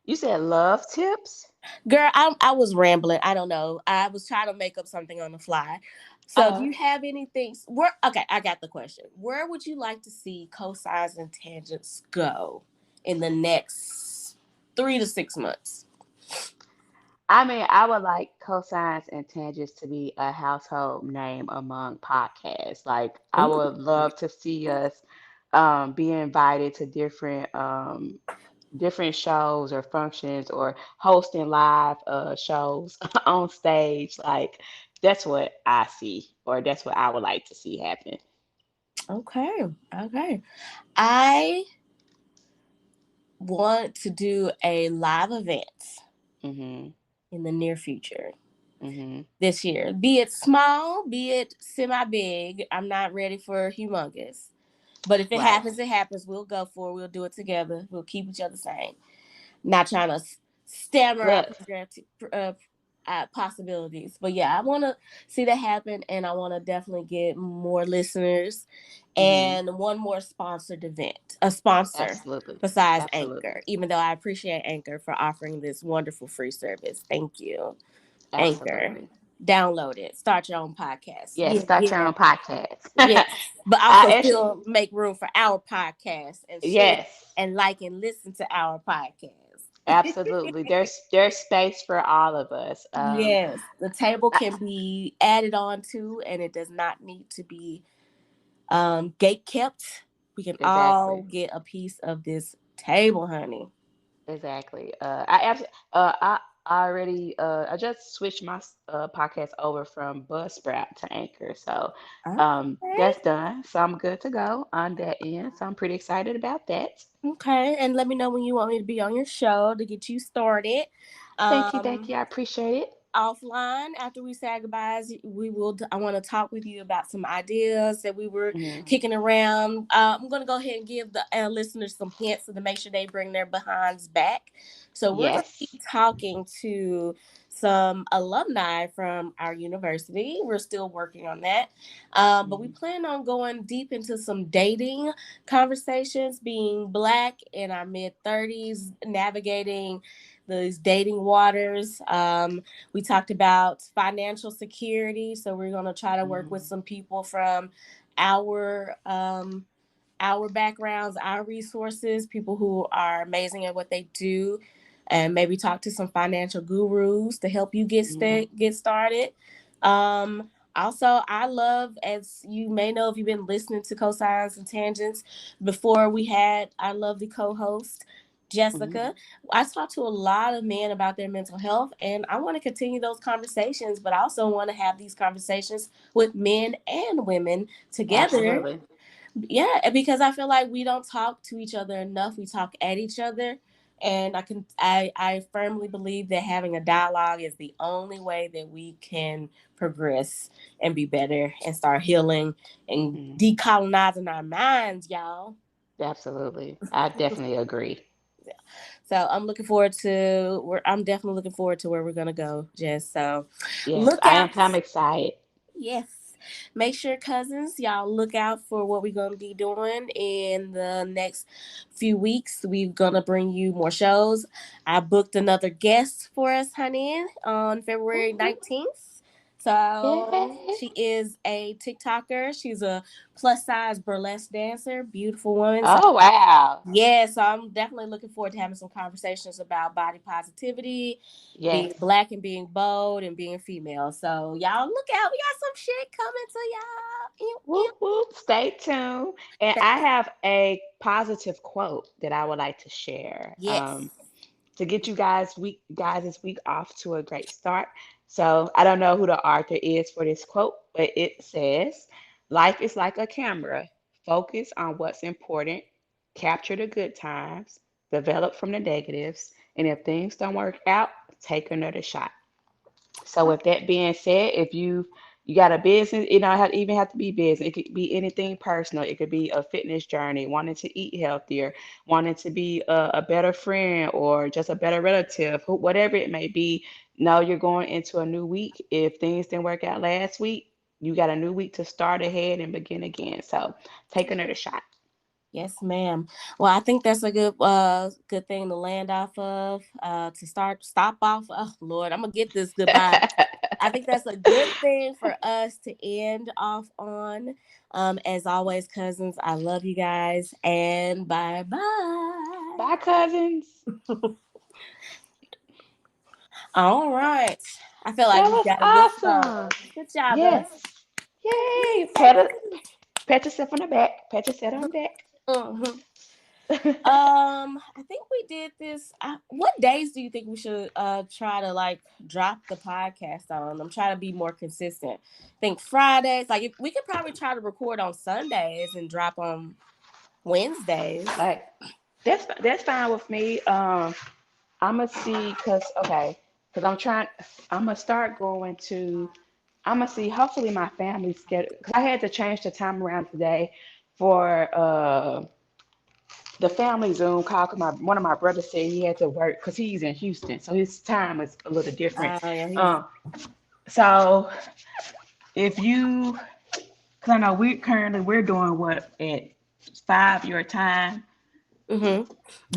You said love tips? Girl, I was rambling. I don't know. I was trying to make up something on the fly. So, do Oh, you have anything? Where? Okay, I got the question. Where would you like to see Cosigns and Tangents go in the next 3 to 6 months? I mean, I would like Cosigns and Tangents to be a household name among podcasts. Like, I Ooh, would love to see us be invited to different shows or functions or hosting live shows on stage. Like, that's what I see, or that's what I would like to see happen. okay, okay. I want to do a live event Mm-hmm. in the near future Mm-hmm. this year. Be it small, be it semi big. I'm not ready for humongous. But if it Right. happens, it happens. We'll go for it. We'll do it together. We'll keep each other sane. Not trying to stammer our Look. possibilities. But yeah, I want to see that happen, and I want to definitely get more listeners Mm-hmm. and one more sponsored event, a sponsor Absolutely. besides Absolutely. Anchor. Even though I appreciate Anchor for offering this wonderful free service. Thank you, Anchor. Absolutely. Download it. Start your own podcast. Yes. Yeah, Start your yeah. own podcast. Yes, but I also actually. still make room for our podcast and share Yes. and like and listen to our podcast. Absolutely. There's space for all of us. Yes, the table I, can be added on to, and it does not need to be gate kept. We can all exactly. get a piece of this table, honey. Exactly. I already I just switched my podcast over from Buzzsprout to Anchor, so Okay. that's done. So I'm good to go on that end. So I'm pretty excited about that. Okay, and let me know when you want me to be on your show to get you started. Thank you, thank Um, you. I appreciate it. Offline after we say goodbyes, we will I want to talk with you about some ideas that we were Hmm. kicking around. I'm going to go ahead and give the listeners some hints to make sure they bring their behinds back. So we're going to Yes. be talking to some alumni from our university. We're still working on that, but we Hmm. plan on going deep into some dating conversations, being black in our mid 30s, navigating these dating waters. We talked about financial security, so we're going to try to work with Hmm. some people from our our backgrounds, our resources, people who are amazing at what they do, and maybe talk to some financial gurus to help you Hmm. get started. Also, I love, as you may know if you've been listening to Cosigns and Tangents, before we had our lovely co-host Hmm. Jessica. I talk to a lot of men about their mental health, and I want to continue those conversations, but I also want to have these conversations with men and women together. Absolutely. Yeah, because I feel like we don't talk to each other enough. We talk at each other. And I firmly believe that having a dialogue is the only way that we can progress and be better and start healing and Hmm. decolonizing our minds, y'all. Absolutely. I definitely agree. So I'm looking forward to where I'm definitely looking forward to where we're gonna go, Jess. So Yes, look I am. out. I'm excited. Yes. Make sure, cousins, y'all look out for what we're going to be doing in the next few weeks. We're going to bring you more shows. I booked another guest for us, honey, on February Woo-hoo. 19th. So Yay. she is a TikToker. She's a plus size burlesque dancer, beautiful woman. So Oh, wow. yeah, so I'm definitely looking forward to having some conversations about body positivity, being Yes. black and being bold and being female. So y'all look out. We got some shit coming to y'all. Ew, Whoop, whoop. Stay tuned. And ew. I have a positive quote that I would like to share. Yes. To get you guys this week off to a great start. So I don't know who the author is for this quote, but it says, "Life is like a camera. Focus on what's important, capture the good times, develop from the negatives, and if things don't work out, take another shot." So with that being said, if you got a business, it don't even have to be business. It could be anything personal. It could be a fitness journey, wanting to eat healthier, wanting to be a better friend or just a better relative, whatever it may be. Know you're going into a new week. If things didn't work out last week, you got a new week to start ahead and begin again. So take another shot. Yes, ma'am. Well, I think that's a good thing to land off of. To stop off. Oh Lord, I'm gonna get this goodbye. I think that's a good thing for us to end off on. As always, cousins, I love you guys and bye bye. Bye, cousins. All right. I feel like That we was got a good awesome. flow. Good job, us. Yes. Yay. Pat yourself on the back. Pat yourself on the Mhm. back. I think we did this. What days do you think we should try to like drop the podcast on? I'm trying to be more consistent. I think Fridays. Like if we could probably try to record on Sundays and drop on Wednesdays. Like That's fine with me. I'm gonna see, cause I'm gonna start going to. I'm gonna see. Hopefully, my family's schedule. Cause I had to change the time around today for the family Zoom call. Cause one of my brothers said he had to work because he's in Houston, so his time is a little different. Yeah, he's. Um, so if you, cause I know we're doing what at 5 your time. Mm-hmm.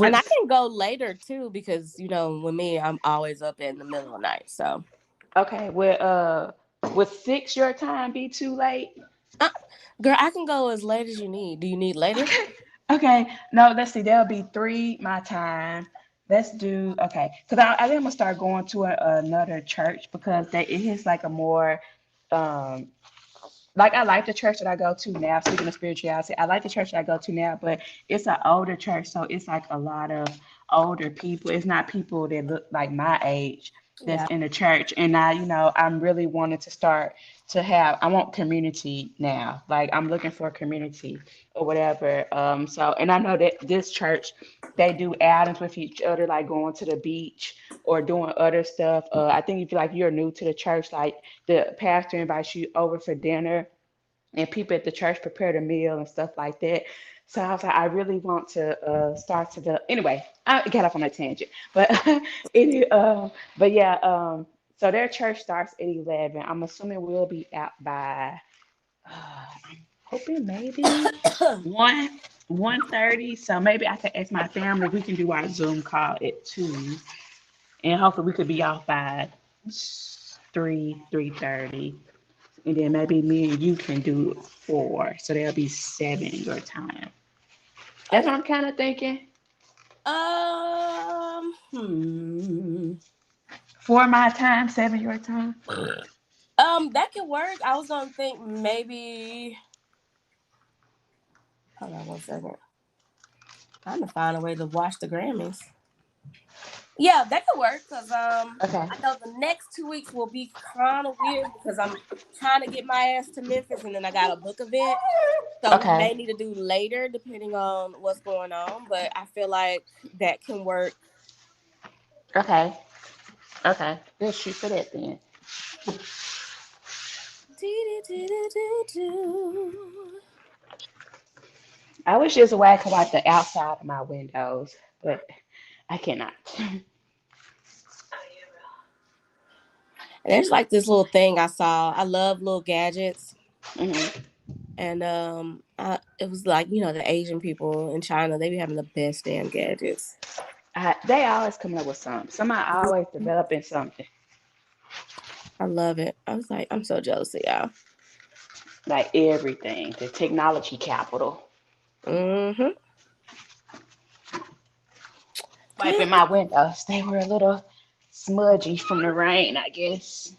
And I What's can go later too because with me, I'm always up in the middle of the night. So, okay? Would 6 your time be too late? uh, girl, I can go as late as you need. Do you need later? Okay. Okay. No, let's see. There'll be 3 my time. Let's do okay. Because I think I'm gonna start going to another church because it is like a more um like I like the church that I go to now. Speaking of spirituality, I like the church that I go to now, but it's an older church, so it's like a lot of older people. It's not people that look like my age that's Yeah. in the church. And I'm really wanting to start to have. I want community now. Like I'm looking for a community or whatever. And I know that this church they do outings with each other, like going to the beach or doing other stuff. I think if you're new to the church, like the pastor invites you over for dinner and people at the church prepared a meal and stuff like that. So I was like, I really want to start to the anyway. I got off on a tangent, but it, but yeah. So their church starts at 11. I'm assuming we'll be out by. I'm hoping maybe 1:30. So maybe I can ask my family. We can do our Zoom call at 2, and hopefully we could be off by 3:30. And then maybe me and you can do 4. So there'll be 7 your time. That's Okay. what I'm kind of thinking. Hmm. For my time, 7 your time. That could work. I was gonna think maybe. Hold on 1 second. Trying to find a way to watch the Grammys. Yeah, that could work because Okay. I know the next 2 weeks will be kind of weird because I'm trying to get my ass to Memphis and then I got a book event, so we may Okay. need to do later depending on what's going on. But I feel like that can work. Okay. Okay. Let's shoot for that then. I wish there's a way I could wipe the outside of my windows, but I cannot. And there's like this little thing I saw. I love little gadgets, Hmm. and it was like the Asian people in China, they be having the best damn gadgets. They always coming up with something. Somebody always developing something. I love it. I was like, I'm so jealous of y'all. Like everything. The technology capital. Mm-hmm. Wiping my windows. They were a little smudgy from the rain, I guess.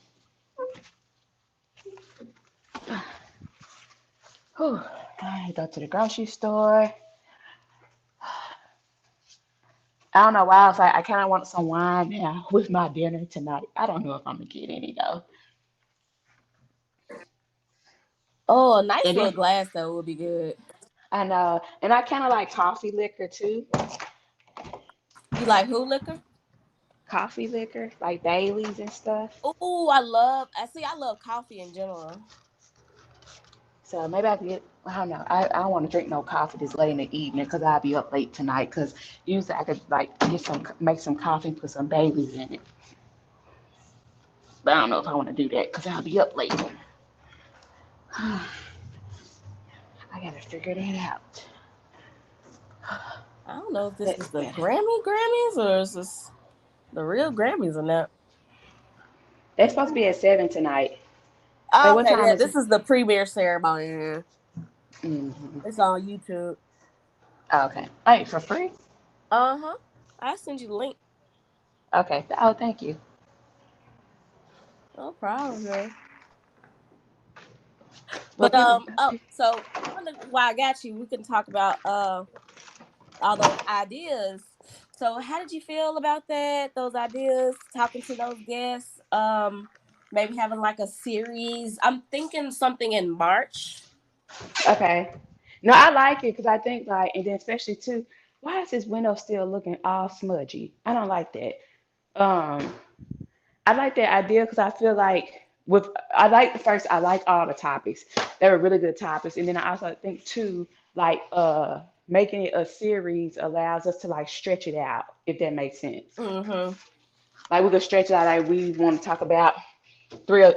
Whew. I go to the grocery store. I don't know why. I was like, I kind of want some wine now with my dinner tonight. I don't know if I'm gonna get any though. Oh, a nice And little then glass though would be good. I know, and I kind of like coffee liquor too. You like who liquor? Coffee liquor, like Bailey's and stuff. Oh, I love coffee in general. So maybe I could get. I don't know. I don't want to drink no coffee this late in the evening because I'll be up late tonight. Because usually I could like make some coffee, put some Bailey's in it. But I don't know if I want to do that because I'll be up late. I gotta figure that out. I don't know if this is That's the better. Grammys or is this the real Grammys or not. They're supposed to be at 7 tonight. Wait, Oh, what okay, time yeah, is it? this is the premiere ceremony. Hmm. It's on YouTube. Oh, okay. Hey, for free? Uh-huh. I send you the link. Okay. Oh, thank you. No problem, man. Well, But people. so while I got you, we can talk about all those ideas. So how did you feel about that? Those ideas, talking to those guests, maybe having like a series. I'm thinking something in March. Okay. No, I like it because I think like, and then especially too. why is this window still looking all smudgy? I don't like that. Um, I like that idea because I feel like with I like all the topics. They were really good topics. And then I also think too, like making it a series allows us to like stretch it out, if that makes sense. Mm-hmm. Like we could stretch it out like we want to talk about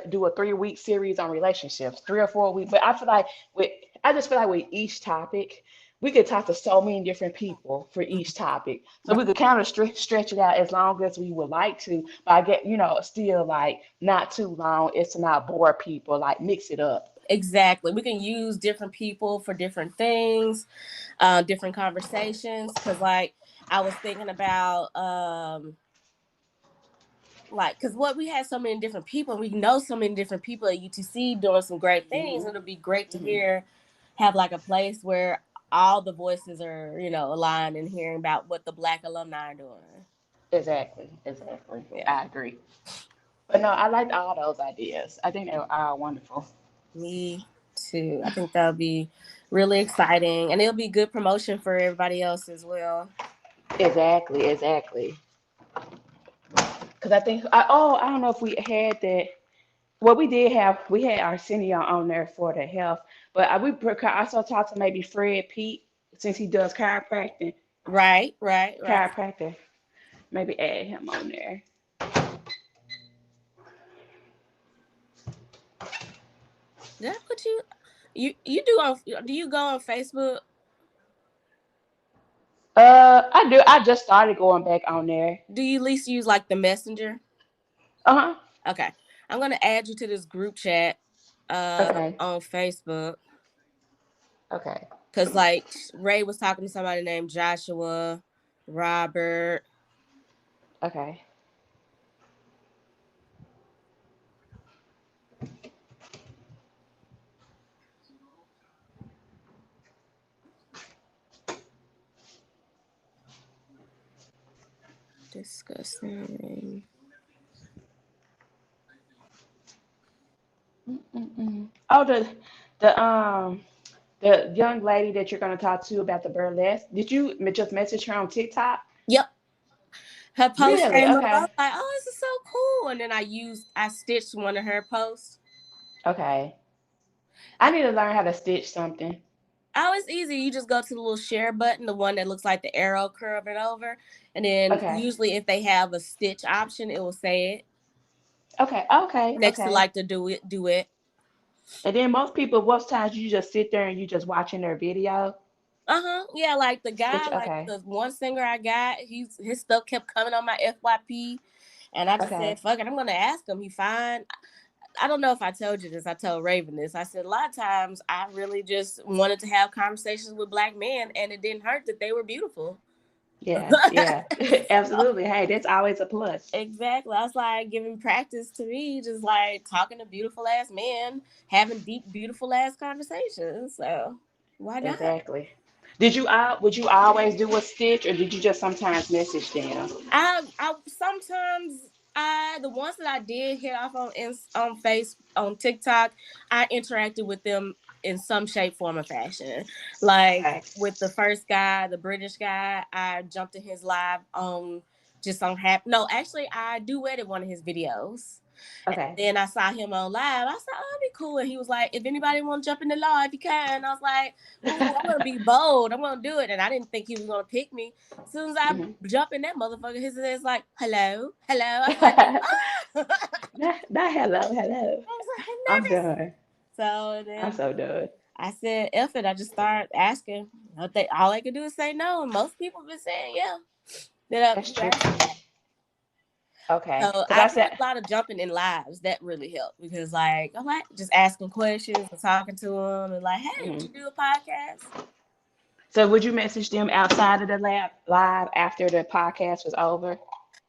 do a 3 week series on relationships, 3 or 4 weeks. But I just feel like with each topic, we could talk to so many different people for each topic. So we could kind of stretch it out as long as we would like to, but I get, still like not too long as to not bore people, like mix it up. Exactly. We can use different people for different things, different conversations. Cause like I was thinking about like because what we had so many different people, we know so many different people at UTC doing some great things. Hmm. It'll be great to Hmm. have like a place where all the voices are, aligned and hearing about what the Black alumni are doing. Exactly, exactly. Yeah. I agree. But no, I liked all those ideas. I think they were all wonderful. Me too. I think that'll be really exciting and it'll be good promotion for everybody else as well. Exactly, exactly. Because I don't know if we had that. Well, we had Arsenio on there for the health, but we could also talk to maybe Fred Pete since he does Right, right, right. chiropractor. Maybe add him on there. Did I put you? You do on? Do you go on Facebook? I do. I just started going back on there. Do you at least use like the messenger? Uh huh. Okay, I'm gonna add you to this group chat Okay. on Facebook Okay. because like Ray was talking to somebody named Joshua, Robert. Okay. Discussing. Mm-mm-mm. Oh, the young lady that you're gonna talk to about the burlesque. Did you just message her on TikTok? Yep, her post Really? came up. I Okay. was like, "Oh, this is so cool!" And then I stitched one of her posts. Okay. I need to learn how to stitch something. Oh, it's easy. You just go to the little share button, the one that looks like the arrow curving over, and then Okay. usually if they have a stitch option, it will say it Okay. Okay. next to Okay. like the do it. And then most times you just sit there and you just watching their video. Uh-huh. Yeah, like the Stitch. guy, like Okay. the one singer I got, his stuff kept coming on my FYP. And I just said, Okay. fuck it, I'm gonna ask him. He fine. I don't know if I told you this. I told Raven this. I said a lot of times I really just wanted to have conversations with black men and it didn't hurt that they were beautiful. Yeah. Yeah. Absolutely. Hey, that's always a plus. Exactly. I was like giving practice to me, just like talking to beautiful ass men, having deep, beautiful ass conversations. So why not? Exactly. Would you always do a stitch or did you just sometimes message them? I sometimes the ones that I did hit off on on TikTok, I interacted with them in some shape, form, or fashion. Like Okay. with the first guy, the British guy, I jumped in his live on just on hap. No, actually, I duetted one of his videos. And Okay. then I saw him on live. I said, "Oh, that'd be cool." And he was like, "If anybody want to jump in the live, you can." And I was like, "Ooh, I'm gonna be bold. I'm gonna do it." And I didn't think he was gonna pick me. As soon as I Mhm. jump in that motherfucker, his is like, "Hello, hello." I was like, "Ah!" Not hello, hello. I was like, I'm "I'm nervous." done. So I'm then so done. I said, "F it." I just started asking. All they could do is say no, and most people been saying yeah. Then That's he true. asked me. Okay. So Because I I did said, a lot of jumping in lives. That really helped because, like, I'm like just asking questions and talking to them and like, "Hey, would mhm. you do a podcast?" So would you message them outside of the lab live after the podcast was over?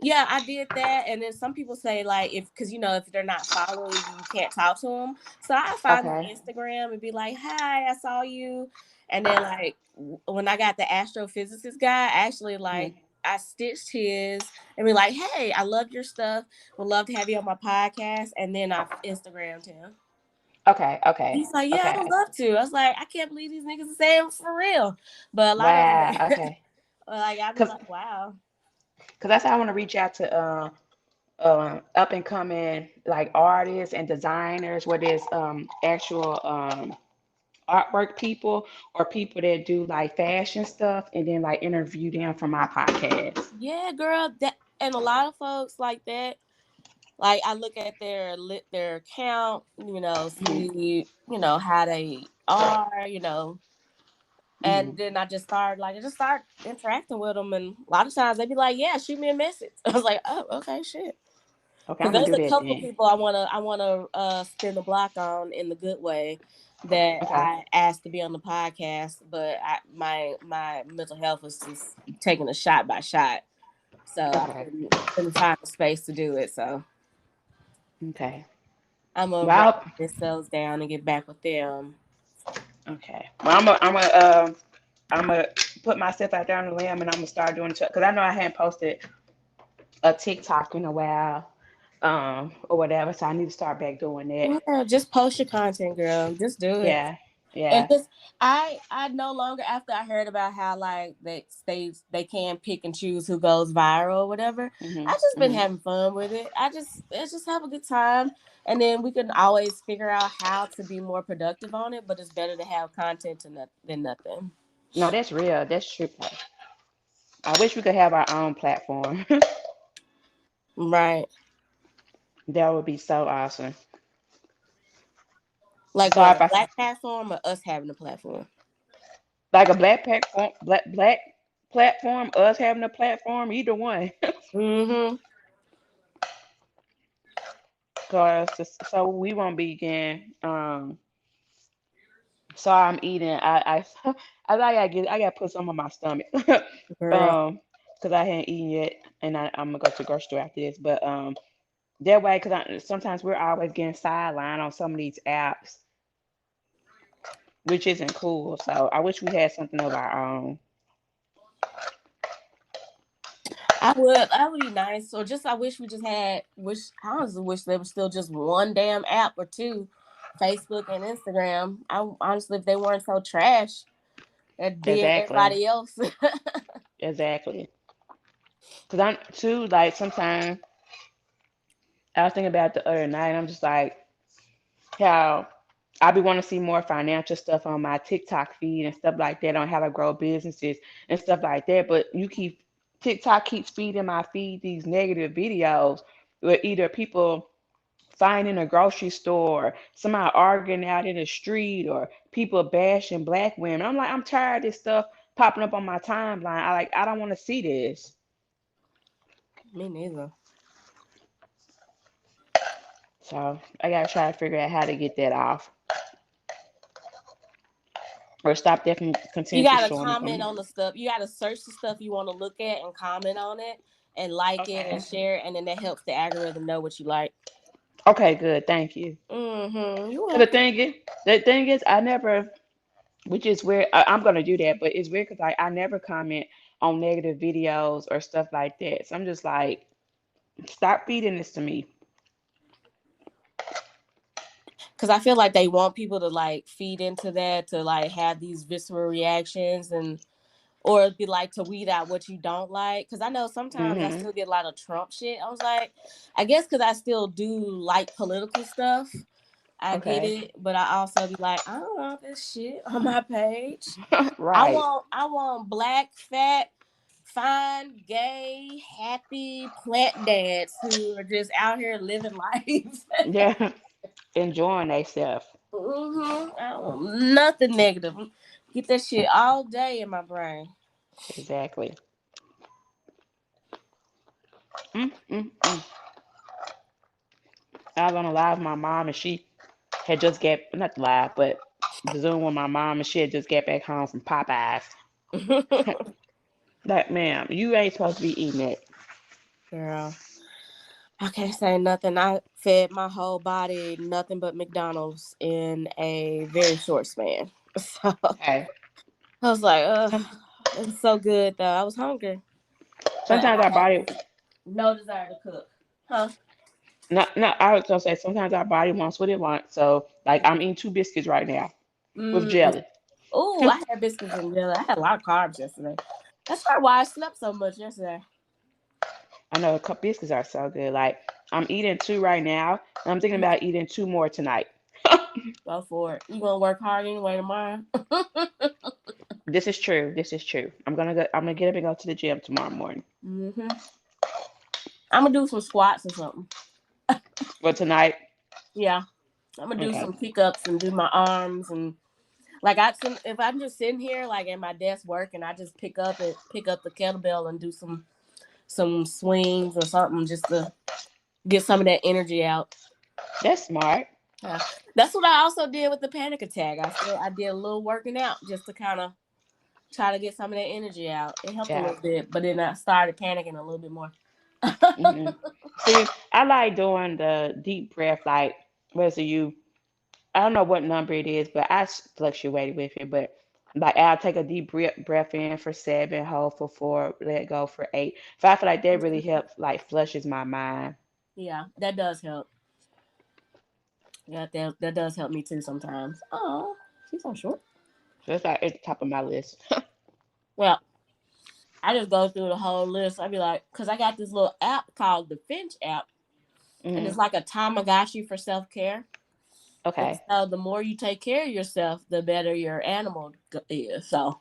Yeah, I did that, and then some people say like if because if they're not following you, you can't talk to them. So I find them on Okay. Instagram and be like, "Hi, I saw you," and then like when I got the astrophysicist guy, actually Mhm. like I stitched his and be like, "Hey, I love your stuff. Would love to have you on my podcast," and then I Instagrammed him. Okay. Okay. He's like, "Yeah, I would Okay. love to." I was like, "I can't believe these niggas are saying for real," but a lot of them, Wow. Okay. Like I'd be Cause, like, wow. cause that's how I want to reach out to up and coming like artists and designers, where there's actual artwork people or people that do like fashion stuff, and then like interview them for my podcast. Yeah, girl. That and a lot of folks like that. Like I look at their account, Mhm. see, how they are, and Mhm. then I just start interacting with them, and a lot of times they be like, "Yeah, shoot me a message." I was like, "Oh, okay, shit." Okay, Because I'm gonna there's do a that couple then. people I wanna spin the block on in the good way that Okay. I asked to be on the podcast, but my mental health was just taking a shot by shot, so I Okay. couldn't find the space to do it. So Okay. I'm gonna write Well, themselves down and get back with them. okay. Well, I'm gonna put myself out there on the limb, and I'm gonna start doing it because I know I hadn't posted a TikTok in a while, or whatever. So I need to start back doing that. Yeah, just post your content, girl. Just do it. Yeah. And Yeah. this, I no longer, after I heard about how like they can pick and choose who goes viral or whatever. I Mhm. just been Mhm. having fun with it. Let's just have a good time, and then we can always figure out how to be more productive on it. But it's better to have content than nothing. No, that's real. That's true. I wish we could have our own platform. Right? That would be so awesome. Like So what, if a I black platform or us having a platform? like a black platform, us having a platform, either one. Mm-hmm. So we won't be again. So I'm eating. I gotta put some on my stomach. Girl, Because I hadn't eaten yet, and I'm gonna go to the grocery store after this. But that way, because sometimes we're always getting sidelined on some of these apps, which isn't cool. So I wish we had something of our own. I would be nice. Or just I wish we just had I honestly wish there was still just one damn app or two, Facebook and Instagram. I honestly, if they weren't so trash at being Exactly. everybody else. Exactly. Because I'm too like sometimes I was thinking about the other night. I'm just like how I be want to see more financial stuff on my TikTok feed and stuff like that on how to grow businesses and stuff like that. But TikTok keeps feeding my feed these negative videos where either people find in a grocery store, somebody arguing out in the street, or people bashing black women. I'm like, I'm tired of this stuff popping up on my timeline. I don't want to see this. Me neither. So I gotta try to figure out how to get that off or stop that from You continuously gotta showing up on comment me. on the stuff. You gotta search the stuff you want to look at and comment on it and like it and Okay. share it, and then that helps the algorithm know what you like. Okay, good. Thank you. Mm-hmm. You Cause welcome. the thing is, I never, which is weird. I'm gonna do that, but it's weird because I never comment on negative videos or stuff like that. So I'm just like, stop feeding this to me. Because I feel like they want people to like feed into that, to like have these visceral reactions, and or be like to weed out what you don't like. Because I know sometimes I Hmm. still get a lot of Trump shit. I was like, I guess because I still do like political stuff, I get Okay. it. But I also be like, I don't want this shit on my page. Right. I want black, fat, fine, gay, happy plant dads who are just out here living life. Yeah. Enjoying themselves. I don't want nothing negative. Get that shit all day in my brain. Exactly. Mm. I was on a live with my mom, and she had just get not live, but the Zoom with my mom, and she had just get back home from Popeyes. Like, ma'am, you ain't supposed to be eating that. Girl, I can't say nothing. I fed my whole body nothing but McDonald's in a very short span. So Hey, I was like, some, it was so good though. I was hungry, but sometimes I our had body, this no desire to cook. Huh? not, I was gonna say sometimes our body wants what it wants. So, like, I'm eating two biscuits right now with Mm. jelly. Oh, I had biscuits and jelly. I had a lot of carbs yesterday. That's probably why I slept so much yesterday. I know biscuits are so good. Like I'm eating two right now, and I'm thinking about eating two more tonight. Go for it. You gonna work hard anyway tomorrow? This is true. This is true. I'm gonna get up and go to the gym tomorrow morning. Mm-hmm. I'm gonna do some squats or something. But tonight, Yeah, I'm gonna do okay. some pickups and do my arms and like if I'm just sitting here like at my desk working, I just pick up the kettlebell and do some swings or something just to get some of that energy out. That's smart. Yeah, that's what I also did with the panic attack. I did a little working out just to kind of try to get some of that energy out. It helped a Yeah. little bit, but then I started panicking a little bit more. Hmm. See, I like doing the deep breath. Like, whether you, I don't know what number it is, but fluctuate with it. But like, I'll take a deep breath in for 7, hold for 4, let go for 8. So I feel like that really helps, like, flushes my mind. Yeah, that does help. Yeah, that does help me too sometimes. Oh, she's so short. So it's like at the top of my list. Well, I just go through the whole list. I'd be like, because I got this little app called the Finch app, and Hmm. it's like a Tamagotchi for self care. And Okay. so the more you take care of yourself, the better your animal is. So,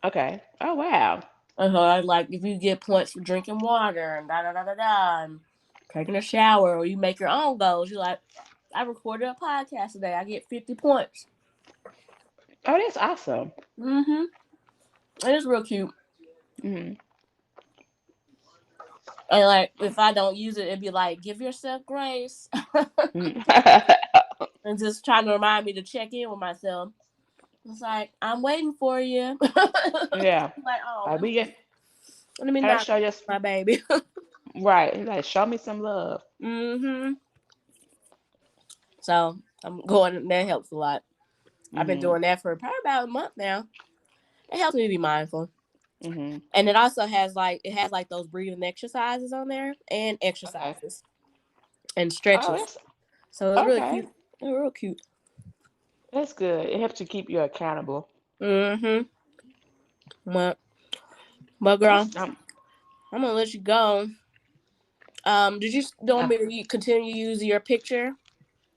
Okay. Oh wow. like if you get points for drinking water and da da da da da, and taking a shower, or you make your own goals, you like, I recorded a podcast today. I get 50 points. Oh, that's awesome. Mm-hmm. It is real cute. Hmm. And like if I don't use it, it'd be like, give yourself grace. Hmm. And just trying to remind me to check in with myself. It's like, I'm waiting for you. Yeah. Like, oh, Like we get, let me I not show you, my baby. right. Like, show me some love. Mm-hmm. So I'm going. That helps a lot. I've been Hmm. doing that for probably about a month now. It helps me to be mindful, Hmm. and it also has like those breathing exercises on there and Okay. exercises and Oh, stretches. that's So it's really okay. cute. It's real cute. That's good. It helps you keep you accountable. Mm-hmm. But girl, I'm, I'm gonna let you go. Did you want uh, me to continue using your picture?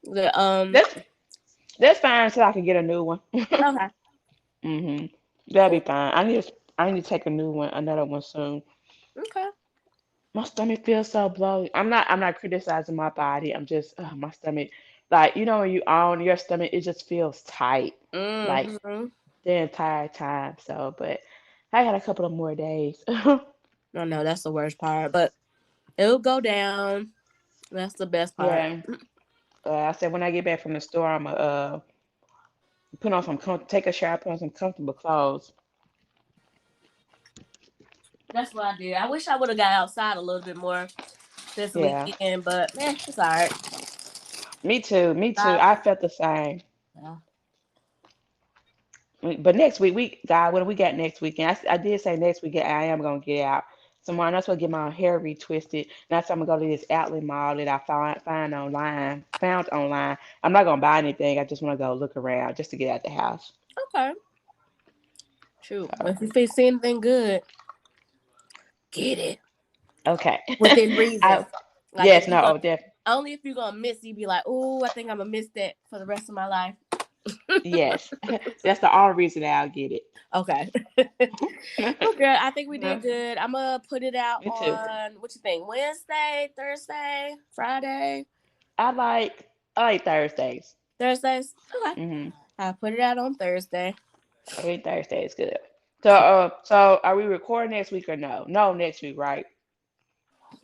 The that's that's fine until I can get a new one. Okay. Hmm. That'll be Cool. fine. I need to take a new one, another one soon. Okay. My stomach feels so bloated. I'm not criticizing my body. I'm just my stomach, like when you own your stomach, it just feels tight, like Mm-hmm. the entire time. So, but I got a couple of more days. I know that's the worst part, but it'll go down. That's the best part. Yeah. I said when I get back from the store, I'm gonna put on take a shower, put on some comfortable clothes. That's what I did. I wish I would have got outside a little bit more this Yeah. weekend, but it's all right. Me too. Me too. Bye. I felt the same. Yeah. But next week, God, what do we got next weekend? I did say next weekend I am gonna get out. Tomorrow, that's gonna get my hair retwisted. That's I'm gonna go to this outlet mall that I found online. I'm not gonna buy anything. I just want to go look around just to get out the house. Okay. True. So, If you see anything good, get it okay. within reason. I Like if yes, you no, gonna oh, def only if you're gonna miss, you be like, oh, I think I'm gonna miss that for the rest of my life. yes. That's the only reason that I'll get it. Okay. Okay, I think we No, did good. I'm gonna put it out me too. on what you think? Wednesday, Thursday, Friday, I like Thursdays. Thursdays. Okay, Mm-hmm. I'll put it out on Thursday. I think Thursday is good. So, Cool. so are we recording next week or no? No, next week, right?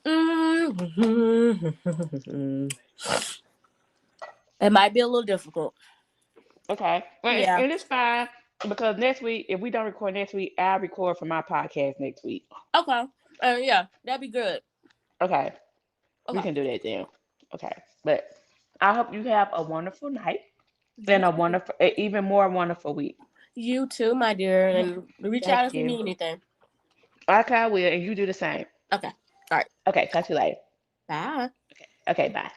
Mhm. It might be a little difficult. Okay. Well, Yeah. and it's fine because next week, if we don't record next week, I'll record for my podcast next week. Okay. Yeah, that'd be good. Okay. We Okay. can do that then. Okay. But I hope you have a wonderful night You and a too. wonderful, even more wonderful week. You too, my dear, and reach Thank out if you you. need anything. Okay, I will, and you do the same. Okay. All right. Okay, talk to you later. Bye. Okay, bye.